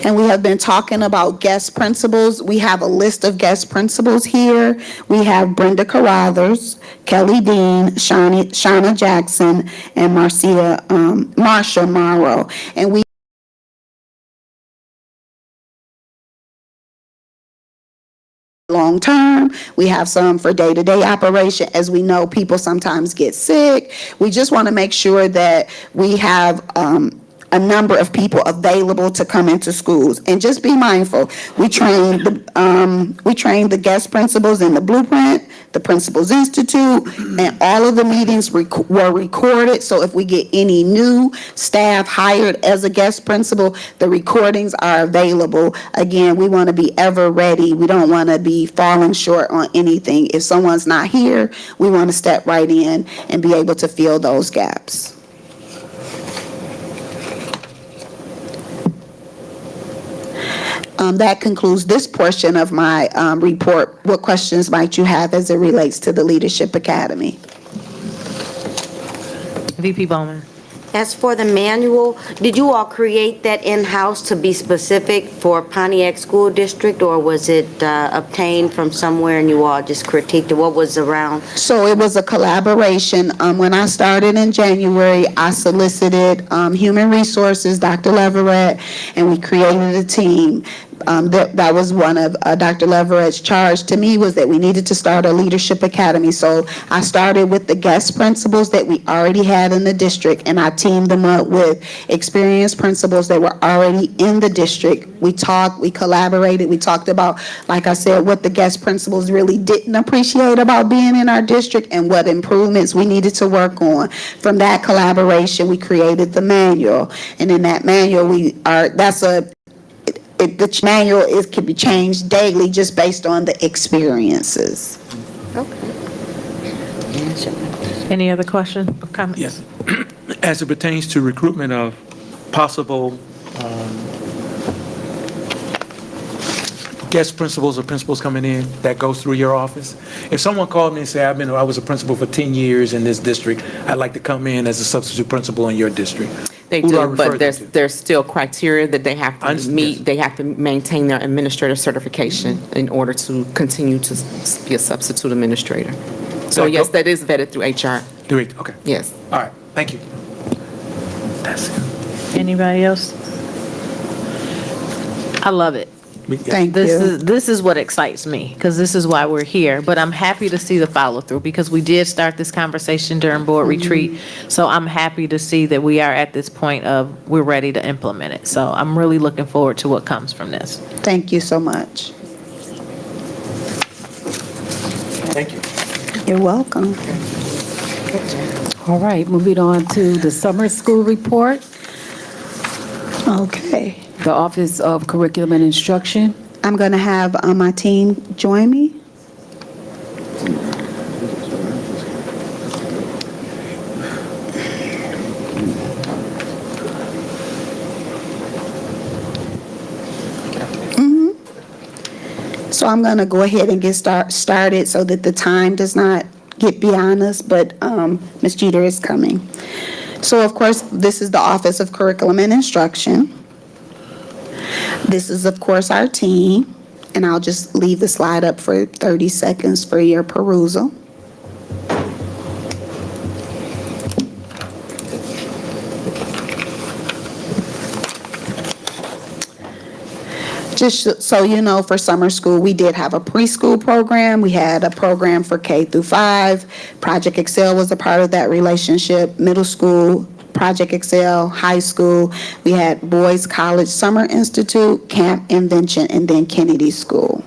And we have been talking about guest principals. We have a list of guest principals here. We have Brenda Carruthers, Kelly Dean, Shauna Jackson, and Marsha Morrow. And we long term, we have some for day-to-day operation. As we know, people sometimes get sick. We just want to make sure that we have a number of people available to come into schools. And just be mindful, we train the guest principals in the Blueprint, the Principals Institute, and all of the meetings were recorded. So if we get any new staff hired as a guest principal, the recordings are available. Again, we want to be ever ready. We don't want to be falling short on anything. If someone's not here, we want to step right in and be able to fill those gaps. That concludes this portion of my report. What questions might you have as it relates to the Leadership Academy? VP Bowman. As for the manual, did you all create that in-house to be specific for Pontiac School District, or was it obtained from somewhere and you all just critiqued it? What was around? So it was a collaboration. When I started in January, I solicited Human Resources, Dr. Leverett, and we created a team. That was one of Dr. Leverett's charge to me, was that we needed to start a leadership academy. So I started with the guest principals that we already had in the district, and I teamed them up with experienced principals that were already in the district. We talked, we collaborated, we talked about, like I said, what the guest principals really didn't appreciate about being in our district and what improvements we needed to work on. From that collaboration, we created the manual, and in that manual, the manual can be changed daily just based on the experiences. Okay. Any other questions or comments? Yes. As it pertains to recruitment of possible guest principals or principals coming in, that goes through your office. If someone called me and said, I was a principal for 10 years in this district, I'd like to come in as a substitute principal in your district. They Who do I do, refer but them to? there's still criteria that they have to meet. Yes. They have to maintain their administrative certification in order to continue to be a substitute administrator. So Like, yes, that is vetted through HR. Do it, okay. Yes. All right, thank you. That's it. Anybody else? I love it. Thank you. This is what excites me, because this is why we're here. But I'm happy to see the follow through, because we did start this conversation during board retreat. So I'm happy to see that we are at this point of we're ready to implement it. So I'm really looking forward to what comes from this. Thank you so much. Thank you. You're welcome. All right, moving on to the summer school report. Okay. The Office of Curriculum and Instruction. I'm going to have my team join me. So I'm going to go ahead and get started so that the time does not get beyond us, but Ms. Jeter is coming. So, of course, this is the Office of Curriculum and Instruction. This is, of course, our team, and I'll just leave the slide up for 30 seconds for your perusal. Just so you know, for summer school, we did have a preschool program. We had a program for K through 5. Project Excel was a part of that relationship. Middle school, Project Excel, high school. We had Boys College Summer Institute, Camp Invention, and then Kennedy School.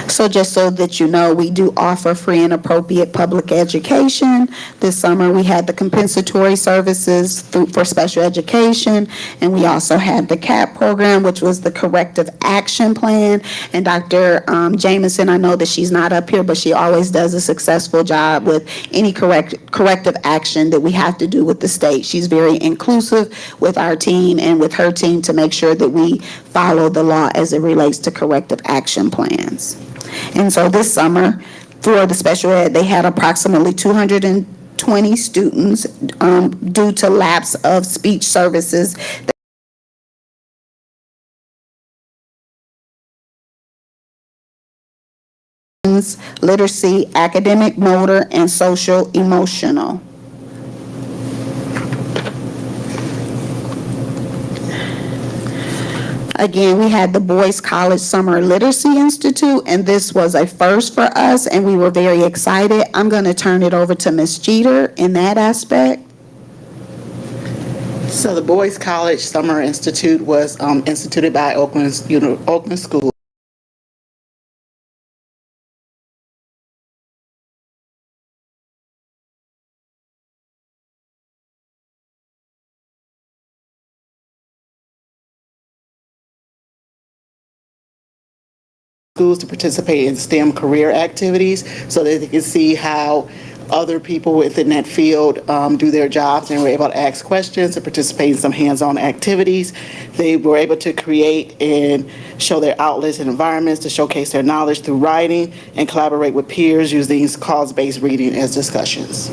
So just so that you know, we do offer free and appropriate public education. This summer, we had the compensatory services for special education, and we also had the CAP program, which was the corrective action plan. And Dr. Jameson, I know that she's not up here, but she always does a successful job with any corrective action that we have to do with the state. She's very inclusive with our team and with her team to make sure that we follow the law as it relates to corrective action plans. And so this summer, for the special ed, they had approximately 220 students due to lapse of speech services. Literacy, academic, motor, and social emotional. Again, we had the Boys College Summer Literacy Institute, and this was a first for us, and we were very excited. I'm going to turn it over to Ms. Jeter in that aspect. So the Boys College Summer Institute was instituted by Oakland School. Schools to participate in STEM career activities so that they can see how other people within that field do their jobs, and were able to ask questions and participate in some hands-on activities. They were able to create and show their outlets and environments to showcase their knowledge through writing and collaborate with peers using cause-based reading as discussions.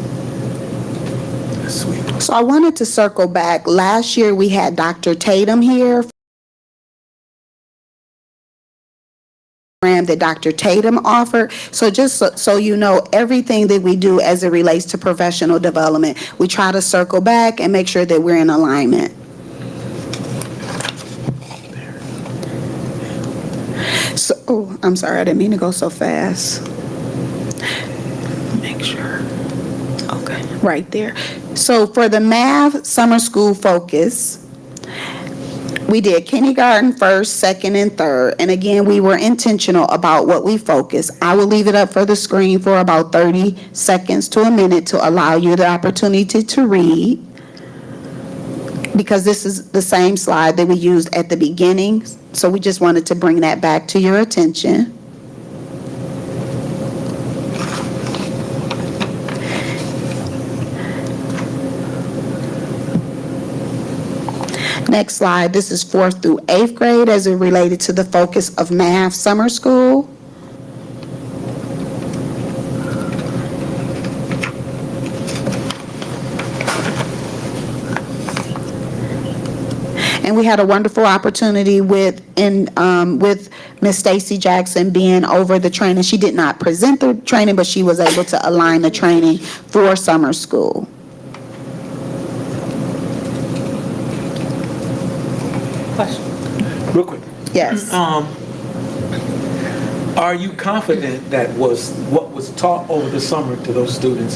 So I wanted to circle back. Last year, we had Dr. Tatum here. That Dr. Tatum offered. So just so you know, everything that we do as it relates to professional development, we try to circle back and make sure that we're in alignment. So, oh, I'm sorry, I didn't mean to go so fast. Make sure. Okay, right there. So for the math summer school focus, we did kindergarten first, second, and third. And again, we were intentional about what we focused. I will leave it up for the screen for about 30 seconds to a minute to allow you the opportunity to read, because this is the same slide that we used at the beginning. So we just wanted to bring that back to your attention. Next slide, this is 4th through 8th grade as it related to the focus of math summer school. And we had a wonderful opportunity with Miss Stacy Jackson being over the training. She did not present the training, but she was able to align the training for summer school. Real quick. Yes. Are you confident that what was taught over the summer to those students,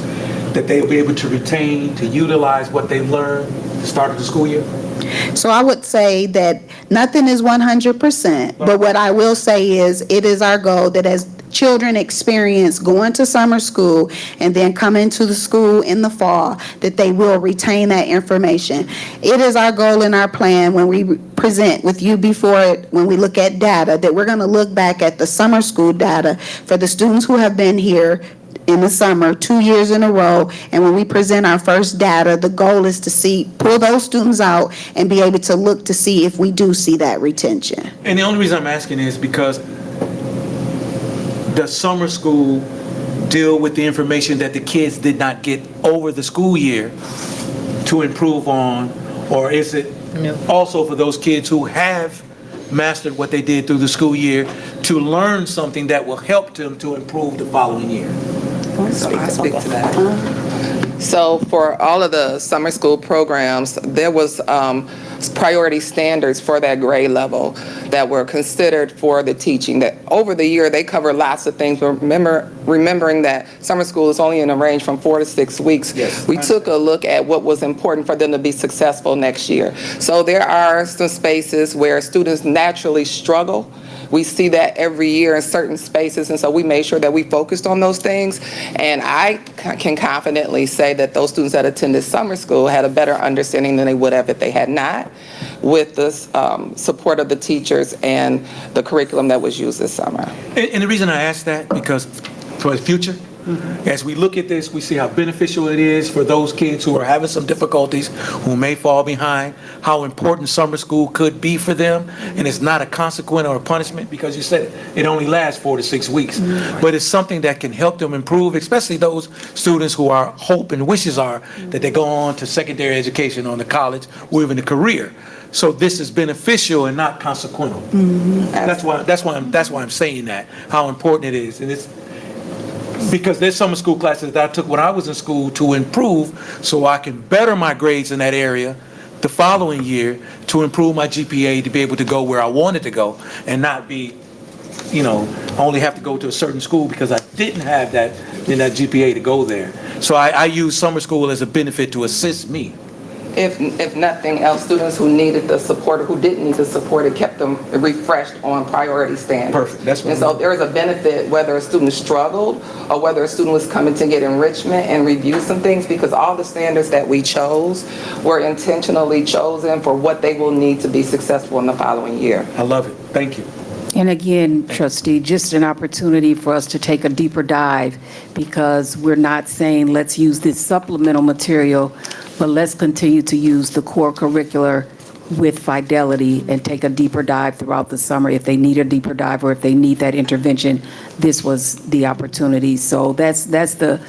that they'll be able to retain, to utilize what they learned at the start of the school year? So I would say that nothing is 100%, but what I will say is it is our goal that as children experience going to summer school and then coming to the school in the fall, that they will retain that information. It is our goal and our plan when we present with you when we look at data, that we're going to look back at the summer school data for the students who have been here in the summer 2 years in a row, and when we present our first data, the goal is to pull those students out and be able to look to see if we do see that retention. And the only reason I'm asking is because does summer school deal with the information that the kids did not get over the school year to improve on, or is it also for those kids who have mastered what they did through the school year to learn something that will help them to improve the following year? So I speak to that. So for all of the summer school programs, there was priority standards for that grade level that were considered for the teaching. That over the year, they cover lots of things. But remembering that summer school is only in a range from 4 to 6 weeks, we took a look at what was important for them to be successful next year. So there are some spaces where students naturally struggle. We see that every year in certain spaces, and so we made sure that we focused on those things. And I can confidently say that those students that attended summer school had a better understanding than they would have if they had not, with the support of the teachers and the curriculum that was used this summer. And the reason I ask that, because for the future, as we look at this, we see how beneficial it is for those kids who are having some difficulties, who may fall behind, how important summer school could be for them. And it's not a consequence or a punishment, because you said it only lasts 4 to 6 weeks. But it's something that can help them improve, especially those students who our hope and wishes are that they go on to secondary education, on to college, or even a career. So this is beneficial and not consequential. That's why I'm saying that, how important it is. And it's because there's summer school classes that I took when I was in school to improve, so I can better my grades in that area the following year, to improve my GPA to be able to go where I wanted to go, and not be, only have to go to a certain school because I didn't have that GPA to go there. So I use summer school as a benefit to assist me. If nothing else, students who needed the support or who didn't need the support, it kept them refreshed on priority standards. Perfect. That's what and so there is a benefit whether a student struggled or whether a student was coming to get enrichment and review some things, because all the standards that we chose were intentionally chosen for what they will need to be successful in the following year. I love it. Thank you. And again, trustee, just an opportunity for us to take a deeper dive, because we're not saying let's use this supplemental material, but let's continue to use the core curricular with fidelity and take a deeper dive throughout the summer. If they need a deeper dive or if they need that intervention, this was the opportunity. So that's the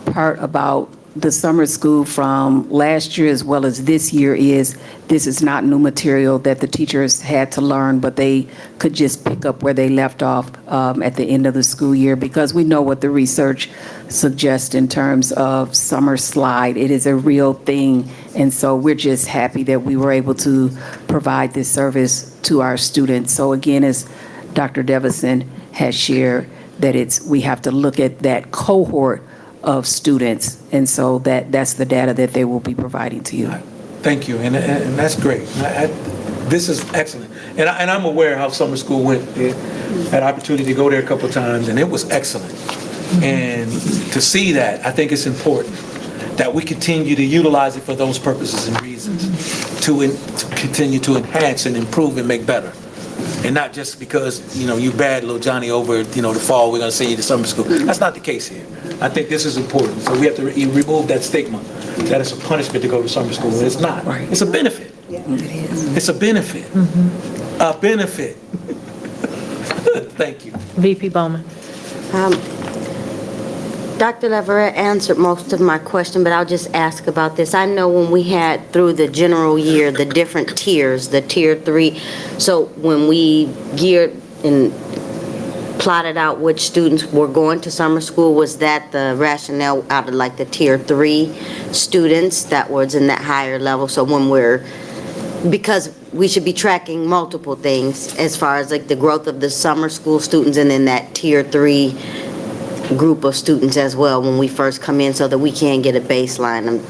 part about the summer school from last year as well as this year, is this is not new material that the teachers had to learn, but they could just pick up where they left off at the end of the school year, because we know what the research suggests in terms of summer slide. It is a real thing, and so we're just happy that we were able to provide this service to our students. So again, as Dr. Devison has shared, that we have to look at that cohort of students, and so that's the data that they will be providing to you. Thank you, and that's great. This is excellent, and I'm aware how summer school went. I had an opportunity to go there a couple of times, and it was excellent. And to see that, I think it's important that we continue to utilize it for those purposes and reasons, to continue to enhance and improve and make better. And not just because, you bad little Johnny over, the fall, we're going to send you to summer school. That's not the case here. I think this is important. So we have to remove that stigma that it's a punishment to go to summer school. And it's not. Right. It's a benefit. Yeah. It is. It's a benefit. A benefit. Thank you. VP Bowman. Dr. Leverett answered most of my question, but I'll just ask about this. I know when we had through the general year, the different tiers, the tier 3, so when we geared and plotted out which students were going to summer school, was that the rationale out of like the tier 3 students that was in that higher level? So because we should be tracking multiple things as far as like the growth of the summer school students and then that tier 3 group of students as well when we first come in, so that we can get a baseline.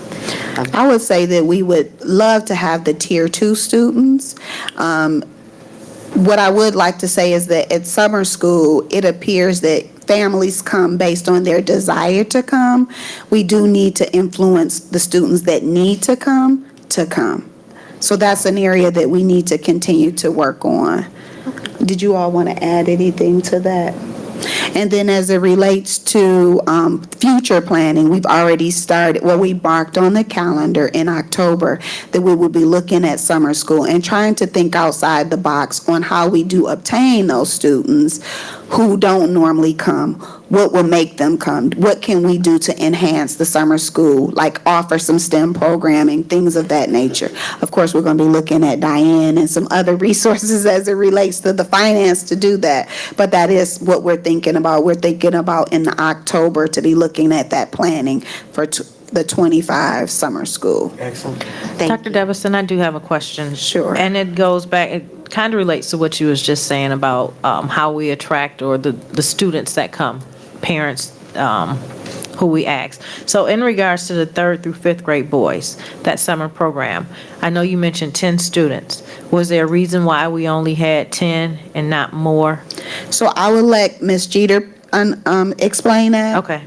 I would say that we would love to have the tier 2 students. What I would like to say is that at summer school, it appears that families come based on their desire to come. We do need to influence the students that need to come. So that's an area that we need to continue to work on. Did you all want to add anything to that? And then as it relates to future planning, we've already started, we marked on the calendar in October that we will be looking at summer school and trying to think outside the box on how we do obtain those students who don't normally come. What will make them come? What can we do to enhance the summer school, like offer some STEM programming, things of that nature? Of course, we're going to be looking at Diane and some other resources as it relates to the finance to do that. But that is what we're thinking about. We're thinking about in October to be looking at that planning for the 25 summer school. Excellent. Dr. Devison, I do have a question. Sure. And it goes back, it kind of relates to what you was just saying about how we attract or the students that come, parents who we ask. So in regards to the 3rd through 5th grade boys, that summer program, I know you mentioned 10 students. Was there a reason why we only had 10 and not more? So I will let Ms. Jeter explain that. Okay.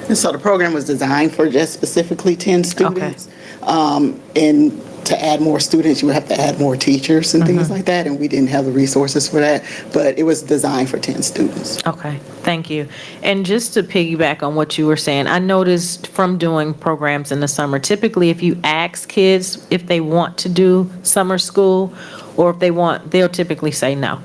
And so the program was designed for just specifically 10 students. And to add more students, you would have to add more teachers and things like that, and we didn't have the resources for that, but it was designed for 10 students. Okay, thank you. And just to piggyback on what you were saying, I noticed from doing programs in the summer, typically if you ask kids if they want to do summer school or if they want, they'll typically say no.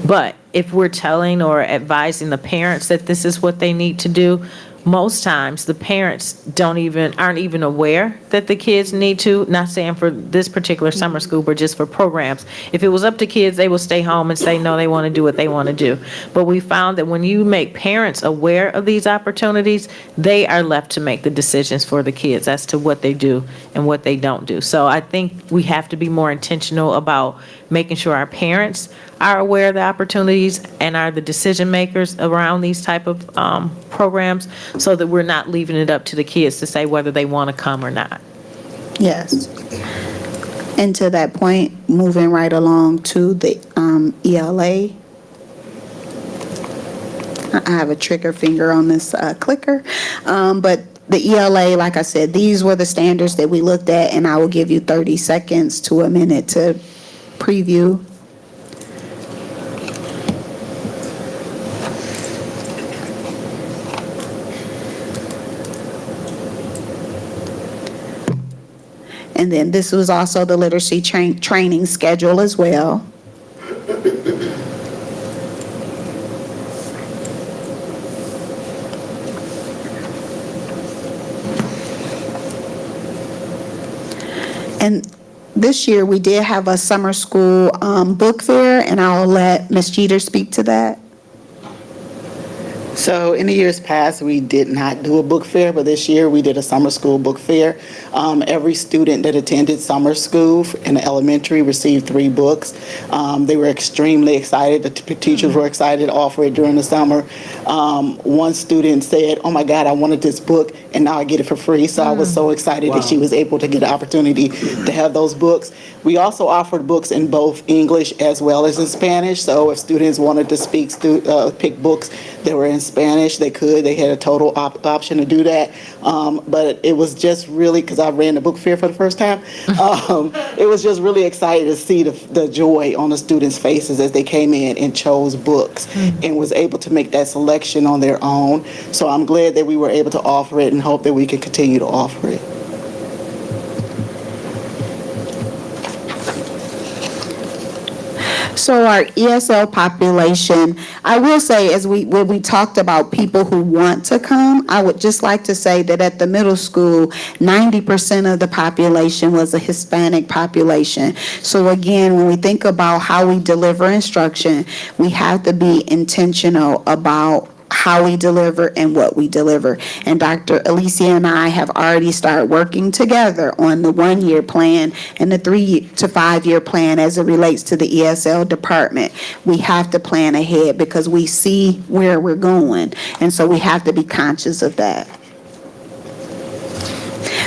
But if we're telling or advising the parents that this is what they need to do, most times the parents aren't even aware that the kids need to, not saying for this particular summer school, but just for programs. If it was up to kids, they will stay home and say, no, they want to do what they want to do. But we found that when you make parents aware of these opportunities, they are left to make the decisions for the kids as to what they do and what they don't do. So I think we have to be more intentional about making sure our parents are aware of the opportunities and are the decision makers around these type of programs, so that we're not leaving it up to the kids to say whether they want to come or not. Yes. And to that point, moving right along to the ELA. I have a trigger finger on this clicker, but the ELA, like I said, these were the standards that we looked at, and I will give you 30 seconds to a minute to preview. And then this was also the literacy training schedule as well. And this year we did have a summer school book fair, and I'll let Ms. Jeter speak to that. So in the years past, we did not do a book fair, but this year we did a summer school book fair. Every student that attended summer school in the elementary received 3 books. They were extremely excited. The teachers were excited to offer it during the summer. One student said, oh my God, I wanted this book and now I get it for free. So I was so excited that she was able to get the opportunity to have those books. We also offered books in both English as well as in Spanish. So if students wanted to pick books that were in Spanish, they could. They had a total option to do that. But it was just really, because I ran the book fair for the first time, it was just really exciting to see the joy on the students' faces as they came in and chose books and was able to make that selection on their own. So I'm glad that we were able to offer it and hope that we can continue to offer it. So our ESL population, I will say, when we talked about people who want to come, I would just like to say that at the middle school, 90% of the population was a Hispanic population. So again, when we think about how we deliver instruction, we have to be intentional about how we deliver and what we deliver. And Dr. Alicia and I have already started working together on the 1-year plan and the 3 to 5 year plan as it relates to the ESL department. We have to plan ahead because we see where we're going, and so we have to be conscious of that.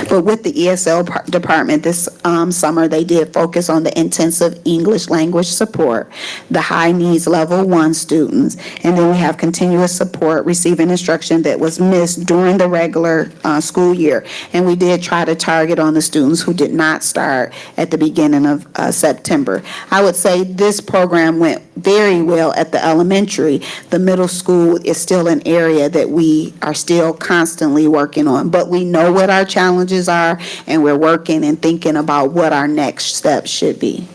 But with the ESL department this summer, they did focus on the intensive English language support, the high needs level 1 students, and then we have continuous support receiving instruction that was missed during the regular school year. And we did try to target on the students who did not start at the beginning of September. I would say this program went very well at the elementary. The middle school is still an area that we are still constantly working on, but we know what our challenges are, and we're working and thinking about what our next steps should be.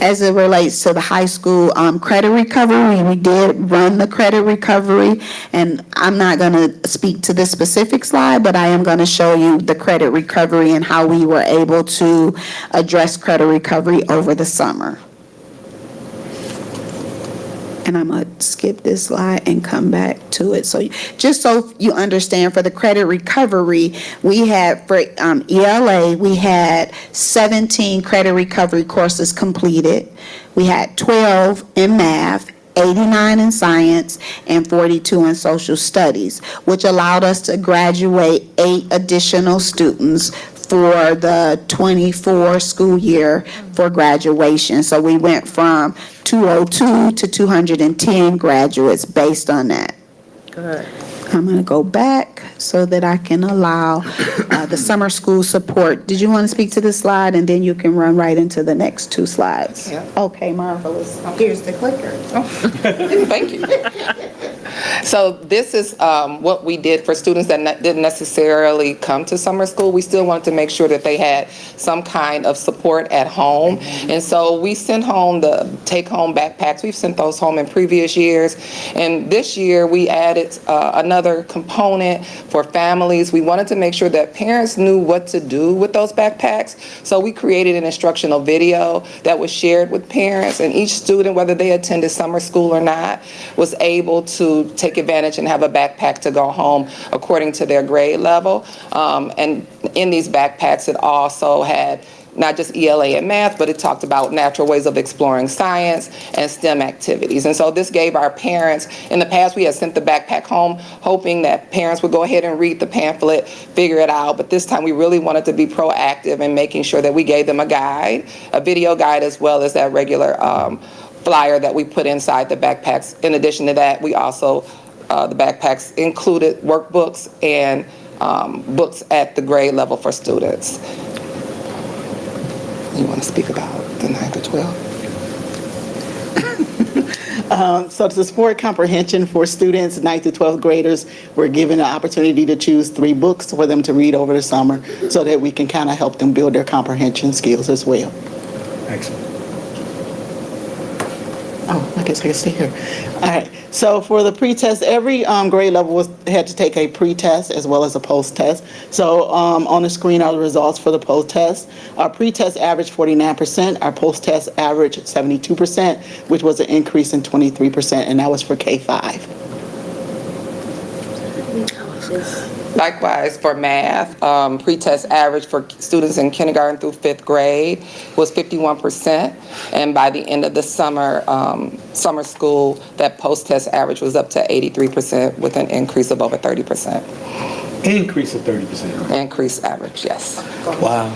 As it relates to the high school credit recovery, we did run the credit recovery, and I'm not going to speak to this specific slide, but I am going to show you the credit recovery and how we were able to address credit recovery over the summer. And I'm going to skip this slide and come back to it. So just so you understand, for the credit recovery, we had for ELA, we had 17 credit recovery courses completed. We had 12 in math, 89 in science, and 42 in social studies, which allowed us to graduate 8 additional students for the 24 school year for graduation. So we went from 202 to 210 graduates based on that. Good. I'm going to go back so that I can allow the summer school support. Did you want to speak to this slide, and then you can run right into the next 2 slides? Yeah. Okay, marvelous. Here's the clicker. Thank you. So this is what we did for students that didn't necessarily come to summer school. We still wanted to make sure that they had some kind of support at home. And so we sent home the take-home backpacks. We've sent those home in previous years. And this year we added another component for families. We wanted to make sure that parents knew what to do with those backpacks. So we created an instructional video that was shared with parents, and each student, whether they attended summer school or not, was able to take advantage and have a backpack to go home according to their grade level. And in these backpacks, it also had not just ELA and math, but it talked about natural ways of exploring science and STEM activities. And so this gave our parents, in the past we had sent the backpack home hoping that parents would go ahead and read the pamphlet, figure it out, but this time we really wanted to be proactive in making sure that we gave them a guide, a video guide, as well as that regular flyer that we put inside the backpacks. In addition to that, we also, the backpacks included workbooks and books at the grade level for students. You want to speak about the 9 to 12? So to support comprehension for students, 9th to 12th graders, we're given an opportunity to choose 3 books for them to read over the summer so that we can kind of help them build their comprehension skills as well. Excellent. Oh, I guess I can stay here. All right. So for the pretest, every grade level had to take a pretest as well as a post-test. So on the screen are the results for the post-test. Our pretest averaged 49%. Our post-test averaged 72%, which was an increase in 23%, and that was for K-5. Likewise, for math, pretest average for students in kindergarten through 5th grade was 51%, and by the end of the summer school, that post-test average was up to 83% with an increase of over 30%. Increase of 30%. Increased average, yes. Wow.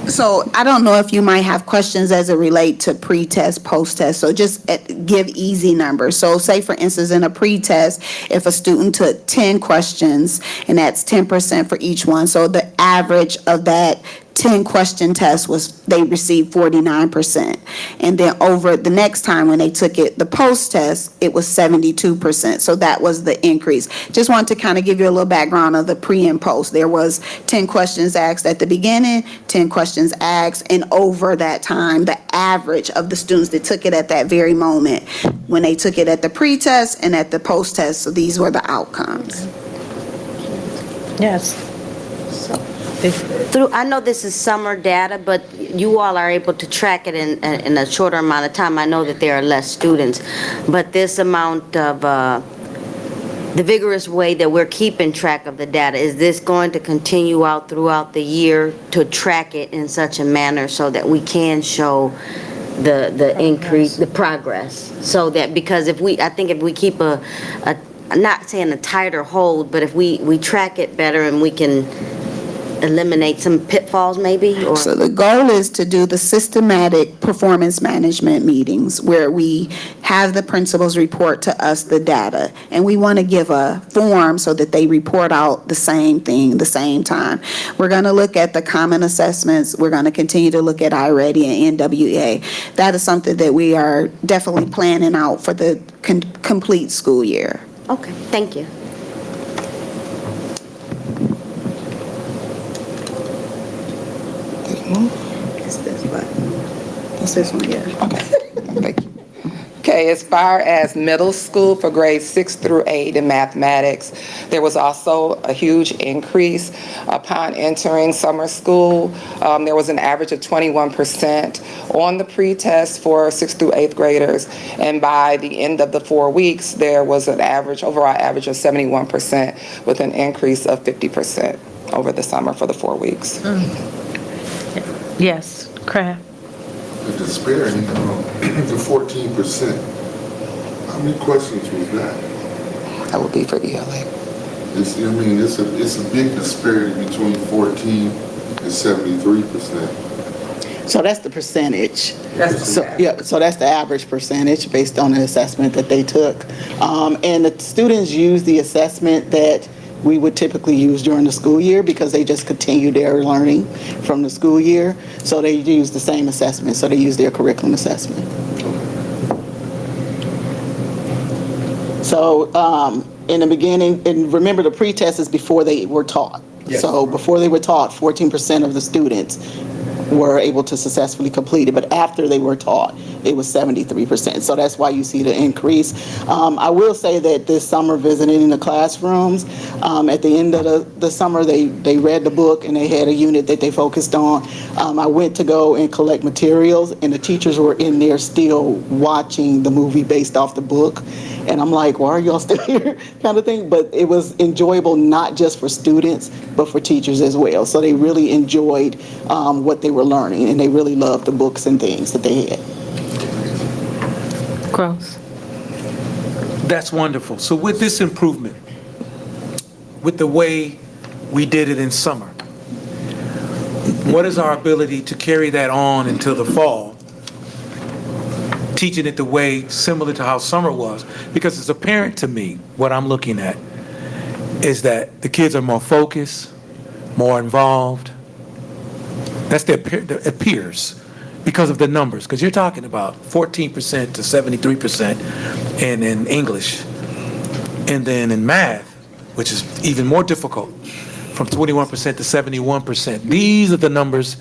So I don't know if you might have questions as it relate to pre-test, post-test, so just give easy numbers. So say, for instance, in a pre-test, if a student took 10 questions, and that's 10% for each one, so the average of that 10 question test was they received 49%. And then over the next time when they took it, the post test, it was 72%. So that was the increase. Just wanted to kind of give you a little background of the pre and post. There was 10 questions asked at the beginning, 10 questions asked, and over that time, the average of the students that took it at that very moment, when they took it at the pre-test and at the post-test, so these were the outcomes. Yes. I know this is summer data, but you all are able to track it in a shorter amount of time. I know that there are less students, but this amount of, the vigorous way that we're keeping track of the data, is this going to continue out throughout the year to track it in such a manner so that we can show the increase, the progress? So that, because I think if we keep I'm not saying a tighter hold, but if we track it better and we can eliminate some pitfalls maybe? Or? So the goal is to do the systematic performance management meetings where we have the principals report to us the data, and we want to give a form so that they report out the same thing the same time. We're going to look at the common assessments. We're going to continue to look at iReady and NWA. That is something that we are definitely planning out for the complete school year. Okay, thank you. It's this button. It's this one here. Okay, thank you. Okay, say, as far as middle school for grades 6 through 8 in mathematics, there was also a huge increase upon entering summer school. There was an average of 21% on the pretest for 6th through 8th graders, and by the end of the 4 weeks, there was an overall average of 71% with an increase of 50% over the summer for the 4 weeks. Yes, Kraft. The disparity, the 14%, how many questions was that? That would be for ELA. It's a big disparity between 14 and 73%. So that's the percentage. That's So that's the average percentage based on the assessment that they took. And the students use the assessment that we would typically use during the school year because they just continue their learning from the school year. So they use the same assessment, so they use their curriculum assessment. So in the beginning, and remember the pretest is before they were taught. Yes. So before they were taught, 14% of the students were able to successfully complete it, but after they were taught, it was 73%. So that's why you see the increase. I will say that this summer visiting the classrooms, at the end of the summer, they read the book and they had a unit that they focused on. I went to go and collect materials and the teachers were in there still watching the movie based off the book. And I'm like, why are y'all still here, kind of thing. But it was enjoyable not just for students, but for teachers as well. So they really enjoyed what they were learning, and they really loved the books and things that they had. Gross. That's wonderful. So with this improvement, with the way we did it in summer, what is our ability to carry that on until the fall, teaching it the way similar to how summer was? Because it's apparent to me, what I'm looking at, is that the kids are more focused, more involved. That's it appears because of the numbers, because you're talking about 14% to 73% in English, and then in math, which is even more difficult, from 21% to 71%. These are the numbers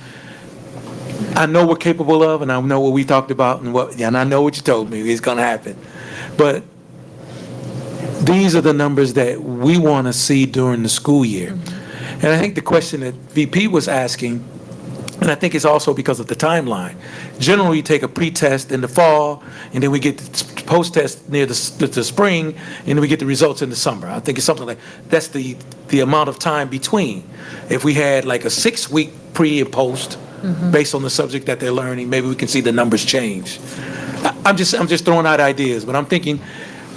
I know we're capable of, and I know what we talked about, and I know what you told me is going to happen. But these are the numbers that we want to see during the school year. And I think the question that VP was asking, and I think it's also because of the timeline. Generally, we take a pre-test in the fall, and then we get the post-test near the spring, and then we get the results in the summer. I think it's something like that's the amount of time between. If we had like a 6-week pre and post, based on the subject that they're learning, maybe we can see the numbers change. I'm just throwing out ideas, but I'm thinking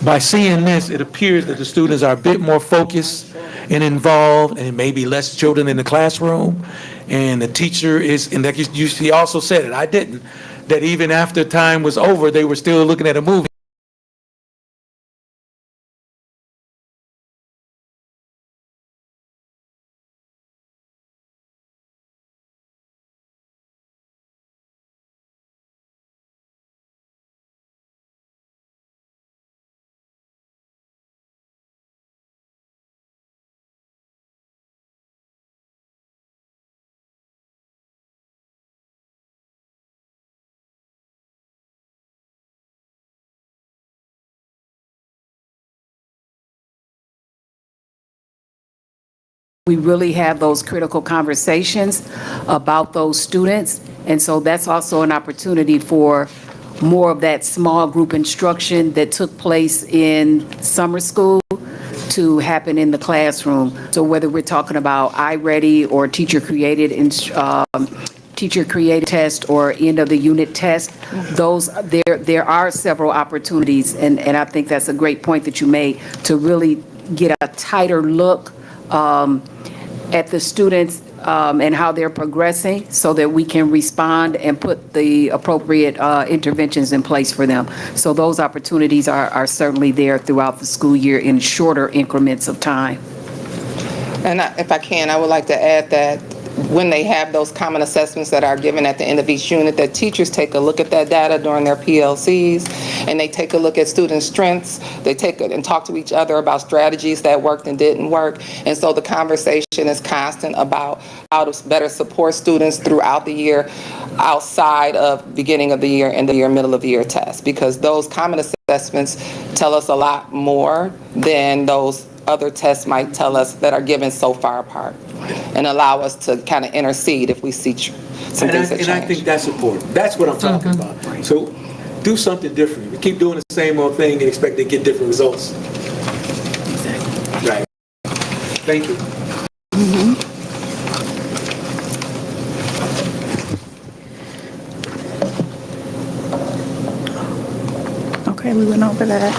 by seeing this, it appears that the students are a bit more focused and involved, and maybe less children in the classroom. And the teacher is, and he also said it, I didn't, that even after time was over, they were still looking at a movie. We really have those critical conversations about those students. And so that's also an opportunity for more of that small group instruction that took place in summer school to happen in the classroom. So whether we're talking about iReady or teacher-created test or end of the unit test, there are several opportunities, and I think that's a great point that you made, to really get a tighter look at the students and how they're progressing so that we can respond and put the appropriate interventions in place for them. So those opportunities are certainly there throughout the school year in shorter increments of time. And if I can, I would like to add that when they have those common assessments that are given at the end of each unit, that teachers take a look at that data during their PLCs, and they take a look at student strengths. They take it and talk to each other about strategies that worked and didn't work. And so the conversation is constant about how to better support students throughout the year. outside of beginning of the year, end of the year, middle of the year tests, because those common assessments tell us a lot more than those other tests might tell us that are given so far apart, and allow us to kind of intercede if we see some things that change. And I think that's important. That's what I'm talking about. So do something different. We keep doing the same old thing and expect to get different results. Right. Thank you. Okay, we went over that.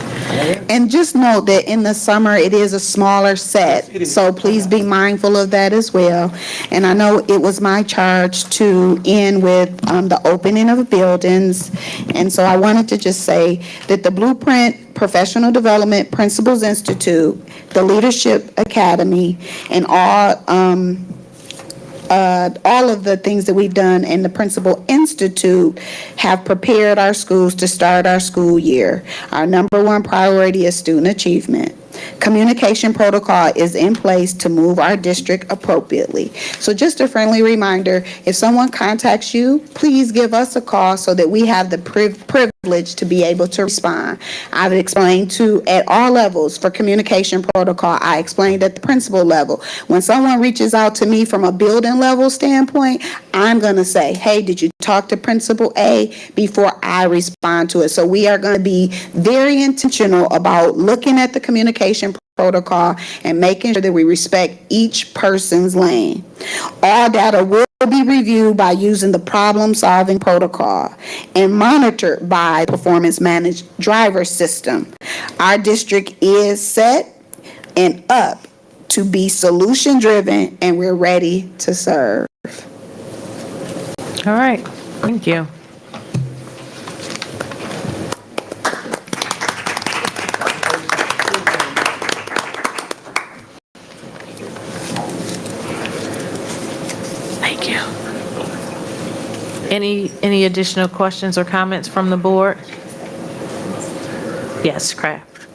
And just note that in the summer, it is a smaller set, so please be mindful of that as well. And I know it was my charge to end with the opening of buildings, and so I wanted to just say that the Blueprint Professional Development Principals Institute, the Leadership Academy, and all of the things that we've done in the Principal Institute have prepared our schools to start our school year. Our number one priority is student achievement. Communication protocol is in place to move our district appropriately. So just a friendly reminder, if someone contacts you, please give us a call so that we have the privilege to be able to respond. I've explained at all levels for communication protocol. I explained at the principal level. When someone reaches out to me from a building level standpoint, I'm going to say, hey, did you talk to Principal A before I respond to it? So we are going to be very intentional about looking at the communication protocol and making sure that we respect each person's lane. All data will be reviewed by using the problem-solving protocol and monitored by performance managed driver system. Our district is set and up to be solution-driven, and we're ready to serve. All right, thank you. Thank you. Any additional questions or comments from the board? Yes, Kraft.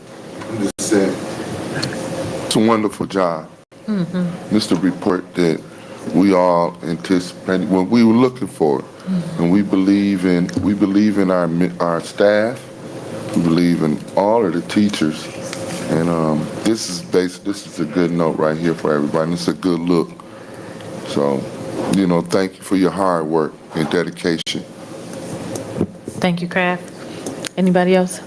Just said, it's a wonderful job. It's the report that we all anticipated, what we were looking for. And we believe in our staff. We believe in all of the teachers. And this is a good note right here for everybody. It's a good look. So, thank you for your hard work and dedication. Thank you, Kraft. Anybody else?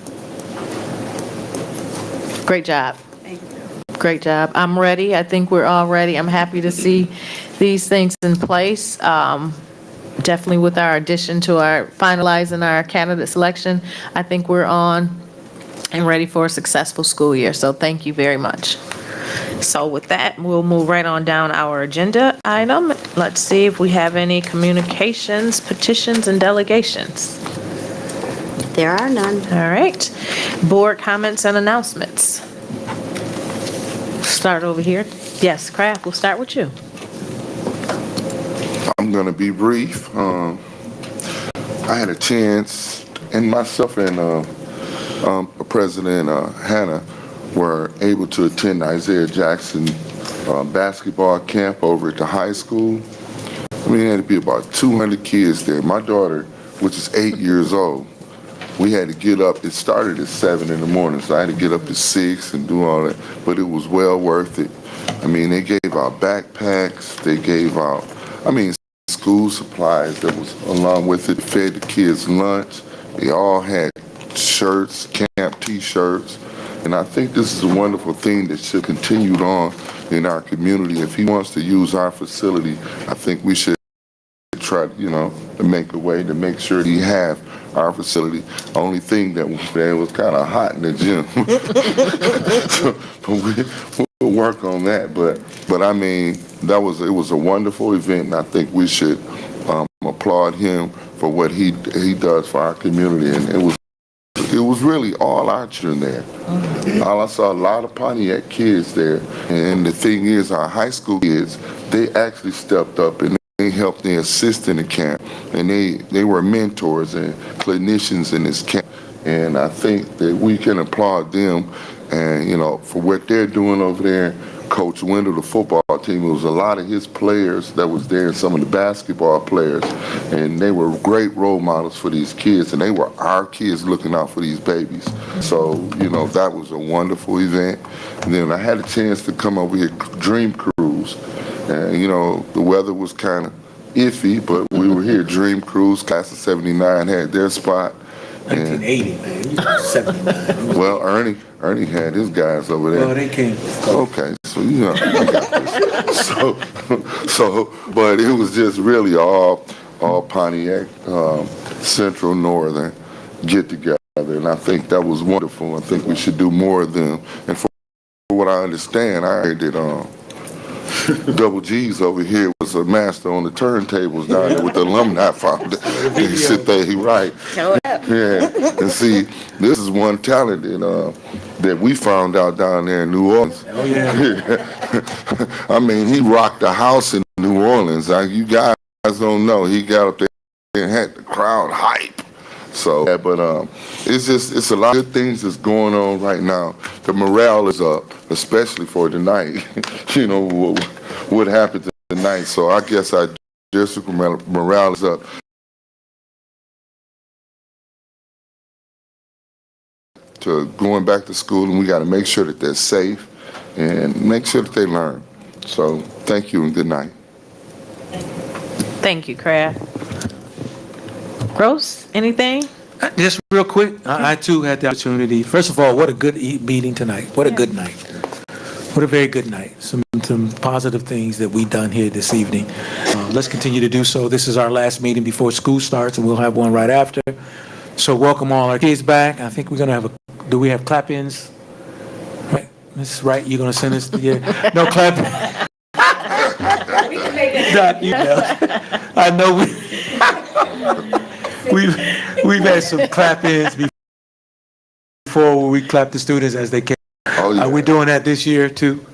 Great job. Thank you. Great job. I'm ready. I think we're all ready. I'm happy to see these things in place. Definitely with our addition to our finalizing our candidate selection, I think we're on and ready for a successful school year. So thank you very much. So with that, we'll move right on down our agenda item. Let's see if we have any communications, petitions, and delegations. There are none. All right. Board comments and announcements. Start over here. Yes, Kraft, we'll start with you. I'm going to be brief. I had a chance, and myself and President Hannah were able to attend Isaiah Jackson basketball camp over at the high school. I mean, there had to be about 200 kids there. My daughter, which is 8 years old, we had to get up. It started at 7 in the morning, so I had to get up at 6 and do all that. But it was well worth it. I mean, they gave out backpacks. They gave out, school supplies that was along with it, fed the kids lunch. They all had shirts, camp T-shirts. And I think this is a wonderful thing that should continue on in our community. If he wants to use our facility, I think we should try, to make a way to make sure he have our facility. Only thing that was kind of hot in the gym. But we'll work on that. But it was a wonderful event, and I think we should applaud him for what he does for our community. And it was really all our children there. I saw a lot of Pontiac kids there. And the thing is, our high school kids, they actually stepped up and they helped and assist in the camp. And they were mentors and clinicians in this camp. And I think that we can applaud them and, for what they're doing over there Coach Wendell, the football team. It was a lot of his players that was there, and some of the basketball players, and they were great role models for these kids, and they were our kids looking out for these babies. So, that was a wonderful event. And then I had a chance to come over here, Dream Cruise, and, the weather was kind of iffy, but we were here. Dream Cruise, class of 79, had their spot. 1980, man. You were 79. Well, Ernie had his guys over there. Well, they came. Okay, so I got this. But it was just really all Pontiac, Central, Northern get together, and I think that was wonderful. I think we should do more of them. And for what I understand, I heard that Double G's over here was a master on the turntables down there with the alumni fountain. He sit there, he write. Yeah, and see, this is one talent that we found out down there in New Orleans. Oh, yeah. I mean, he rocked the house in New Orleans. You guys don't know. He got up there and had the crowd hype. So, yeah, but it's a lot of good things that's going on right now. The morale is up, especially for tonight. What happened tonight. So I guess our district morale is up. To going back to school, and we got to make sure that they're safe and make sure that they learn. So thank you and good night. Thank you, Kraft. Gross, anything? Just real quick, I too had the opportunity. First of all, what a good meeting tonight. What a good night. What a very good night. Some positive things that we've done here this evening. Let's continue to do so. This is our last meeting before school starts, and we'll have one right after. So welcome all our kids back. I think we're going to have do we have clap-ins? Right, Mrs. Wright, you're going to send us? Yeah. No clap. Doc, I know we've had some clap-ins before where we clap the students as they came. Oh, yeah. Are we doing that this year too?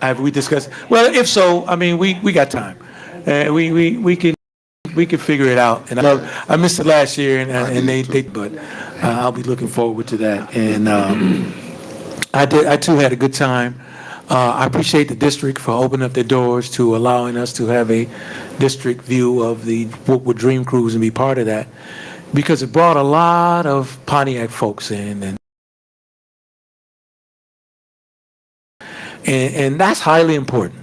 Have we discussed? Well, if so, I mean, we got time. We can figure it out. And I missed it last year, and they but I'll be looking forward to that. And I too had a good time. I appreciate the district for opening up their doors to allowing us to have a district view of the Woodward Dream Cruise and be part of that, because it brought a lot of Pontiac folks in, and that's highly important.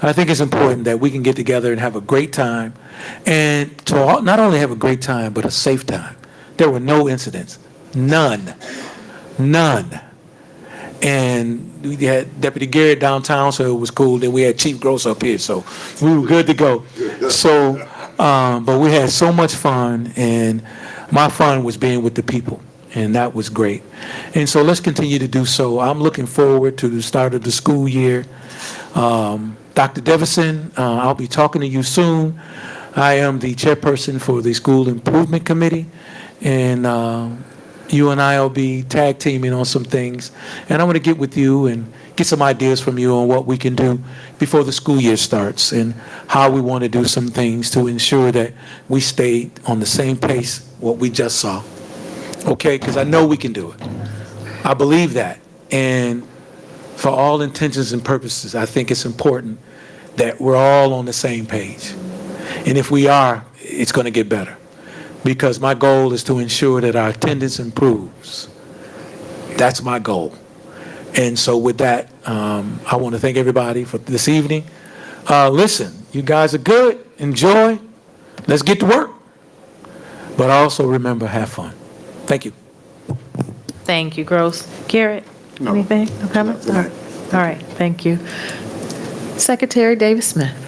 I think it's important that we can get together and have a great time, and to not only have a great time, but a safe time. There were no incidents. None. And we had Deputy Garrett downtown, so it was cool. Then we had Chief Gross up here, so we were good to go. So, but we had so much fun, and my fun was being with the people, and that was great. And so let's continue to do so. I'm looking forward to the start of the school year. Dr. Devison, I'll be talking to you soon. I am the chairperson for the School Improvement Committee, and you and I will be tag teaming on some things. And I want to get with you and get some ideas from you on what we can do before the school year starts and how we want to do some things to ensure that we stay on the same pace what we just saw. Okay? Because I know we can do it. I believe that. And for all intentions and purposes, I think it's important that we're all on the same page. And if we are, it's going to get better. Because my goal is to ensure that our attendance improves. That's my goal. And so with that, I want to thank everybody for this evening. Listen, you guys are good. Enjoy. Let's get to work. But also remember, have fun. Thank you. Thank you, Gross. Garrett, anything? No comments? All right, thank you. Secretary Davis Smith.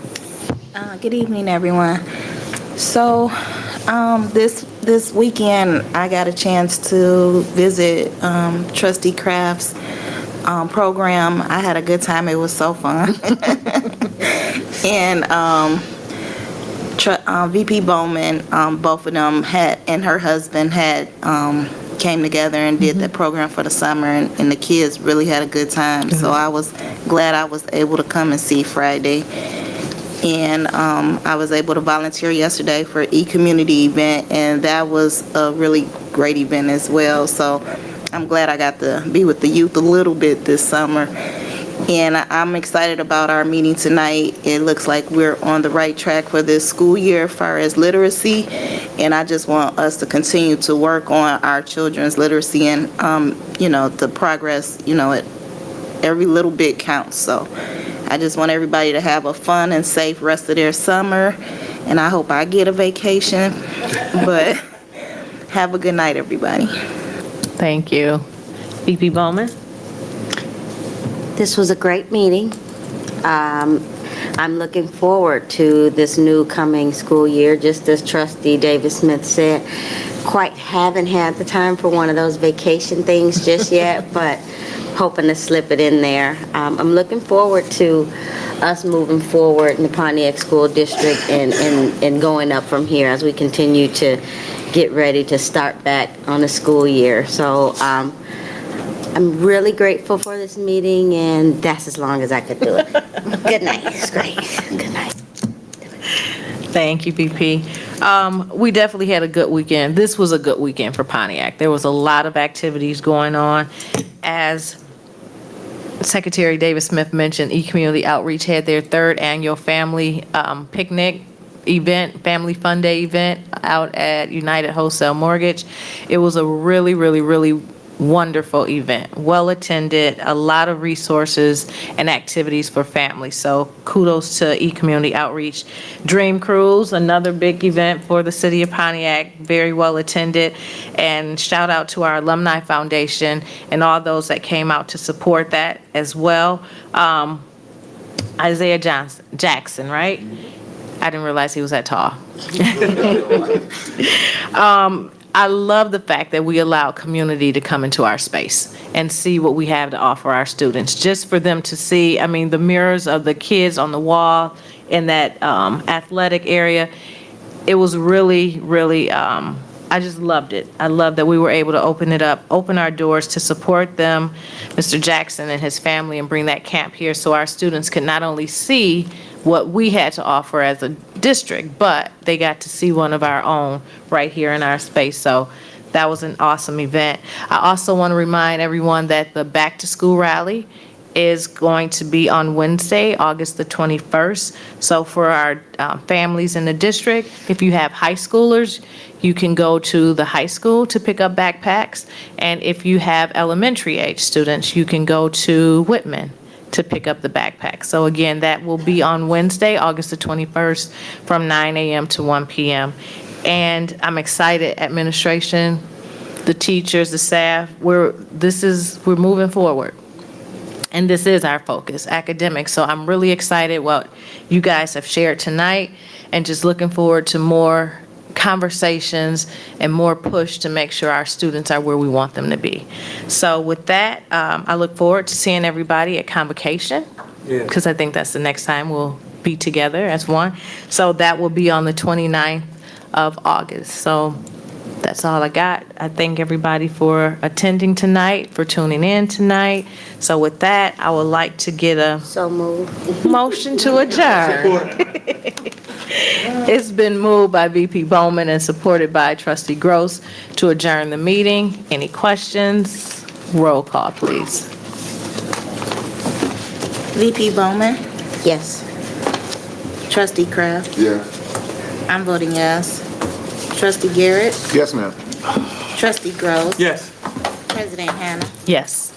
Good evening, everyone. So, this weekend, I got a chance to visit Trustee Kraft's program. I had a good time. It was so fun. And VP Bowman, both of them had, and her husband had came together and did the program for the summer, and the kids really had a good time. So I was glad I was able to come and see Friday. And I was able to volunteer yesterday for e-community event, and that was a really great event as well. So I'm glad I got to be with the youth a little bit this summer. And I'm excited about our meeting tonight. It looks like we're on the right track for this school year as far as literacy. And I just want us to continue to work on our children's literacy and, the progress, every little bit counts. So I just want everybody to have a fun and safe rest of their summer. And I hope I get a vacation. But have a good night, everybody. Thank you. VP Bowman? This was a great meeting. I'm looking forward to this new coming school year, just as Trustee Davis Smith said. Quite haven't had the time for one of those vacation things just yet, but hoping to slip it in there. I'm looking forward to us moving forward in the Pontiac School District and going up from here as we continue to get ready to start back on the school year. So I'm really grateful for this meeting, and that's as long as I could do it. Good night. It's great. Good night. Thank you, VP. We definitely had a good weekend. This was a good weekend for Pontiac. There was a lot of activities going on. As Secretary Davis Smith mentioned, eCommunity Outreach had their third annual family picnic event, Family Fun Day event out at United Wholesale Mortgage. It was a really, really, really wonderful event, well attended, a lot of resources and activities for families. So kudos to eCommunity Outreach. Dream Cruise, another big event for the city of Pontiac, very well attended. And shout out to our Alumni Foundation and all those that came out to support that as well. Isaiah Jackson, right? I didn't realize he was that tall. I love the fact that we allow community to come into our space and see what we have to offer our students, just for them to see, the mirrors of the kids on the wall in that athletic area. It was really, really, I just loved it. I love that we were able to open our doors to support them, Mr. Jackson and his family, and bring that camp here so our students could not only see what we had to offer as a district, but they got to see one of our own right here in our space. So that was an awesome event. I also want to remind everyone that the Back to School Rally is going to be on Wednesday, August the 21st. So for our families in the district, if you have high schoolers, you can go to the high school to pick up backpacks. And if you have elementary age students, you can go to Whitman to pick up the backpack. So again, that will be on Wednesday, August the 21st from 9 a.m. to 1 p.m. And I'm excited, administration, the teachers, the staff, we're moving forward. And this is our focus, academics. So I'm really excited what you guys have shared tonight, and just looking forward to more conversations and more push to make sure our students are where we want them to be. So with that, I look forward to seeing everybody at Convocation, because I think that's the next time we'll be together as one. So that will be on the 29th of August. So that's all I got. I thank everybody for attending tonight, for tuning in tonight. So with that, I would like to get a motion to adjourn. It's been moved by VP Bowman and supported by Trustee Gross to adjourn the meeting. Any questions? Roll call, please. VP Bowman? Yes. Trustee Kraft? Yeah. I'm voting yes. Trustee Garrett? Yes, ma'am. Trustee Gross? Yes. President Hannah? Yes.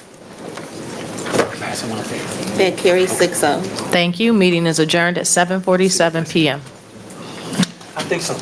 That carries 6-0. Thank you. Meeting is adjourned at 7:47 p.m. I think so.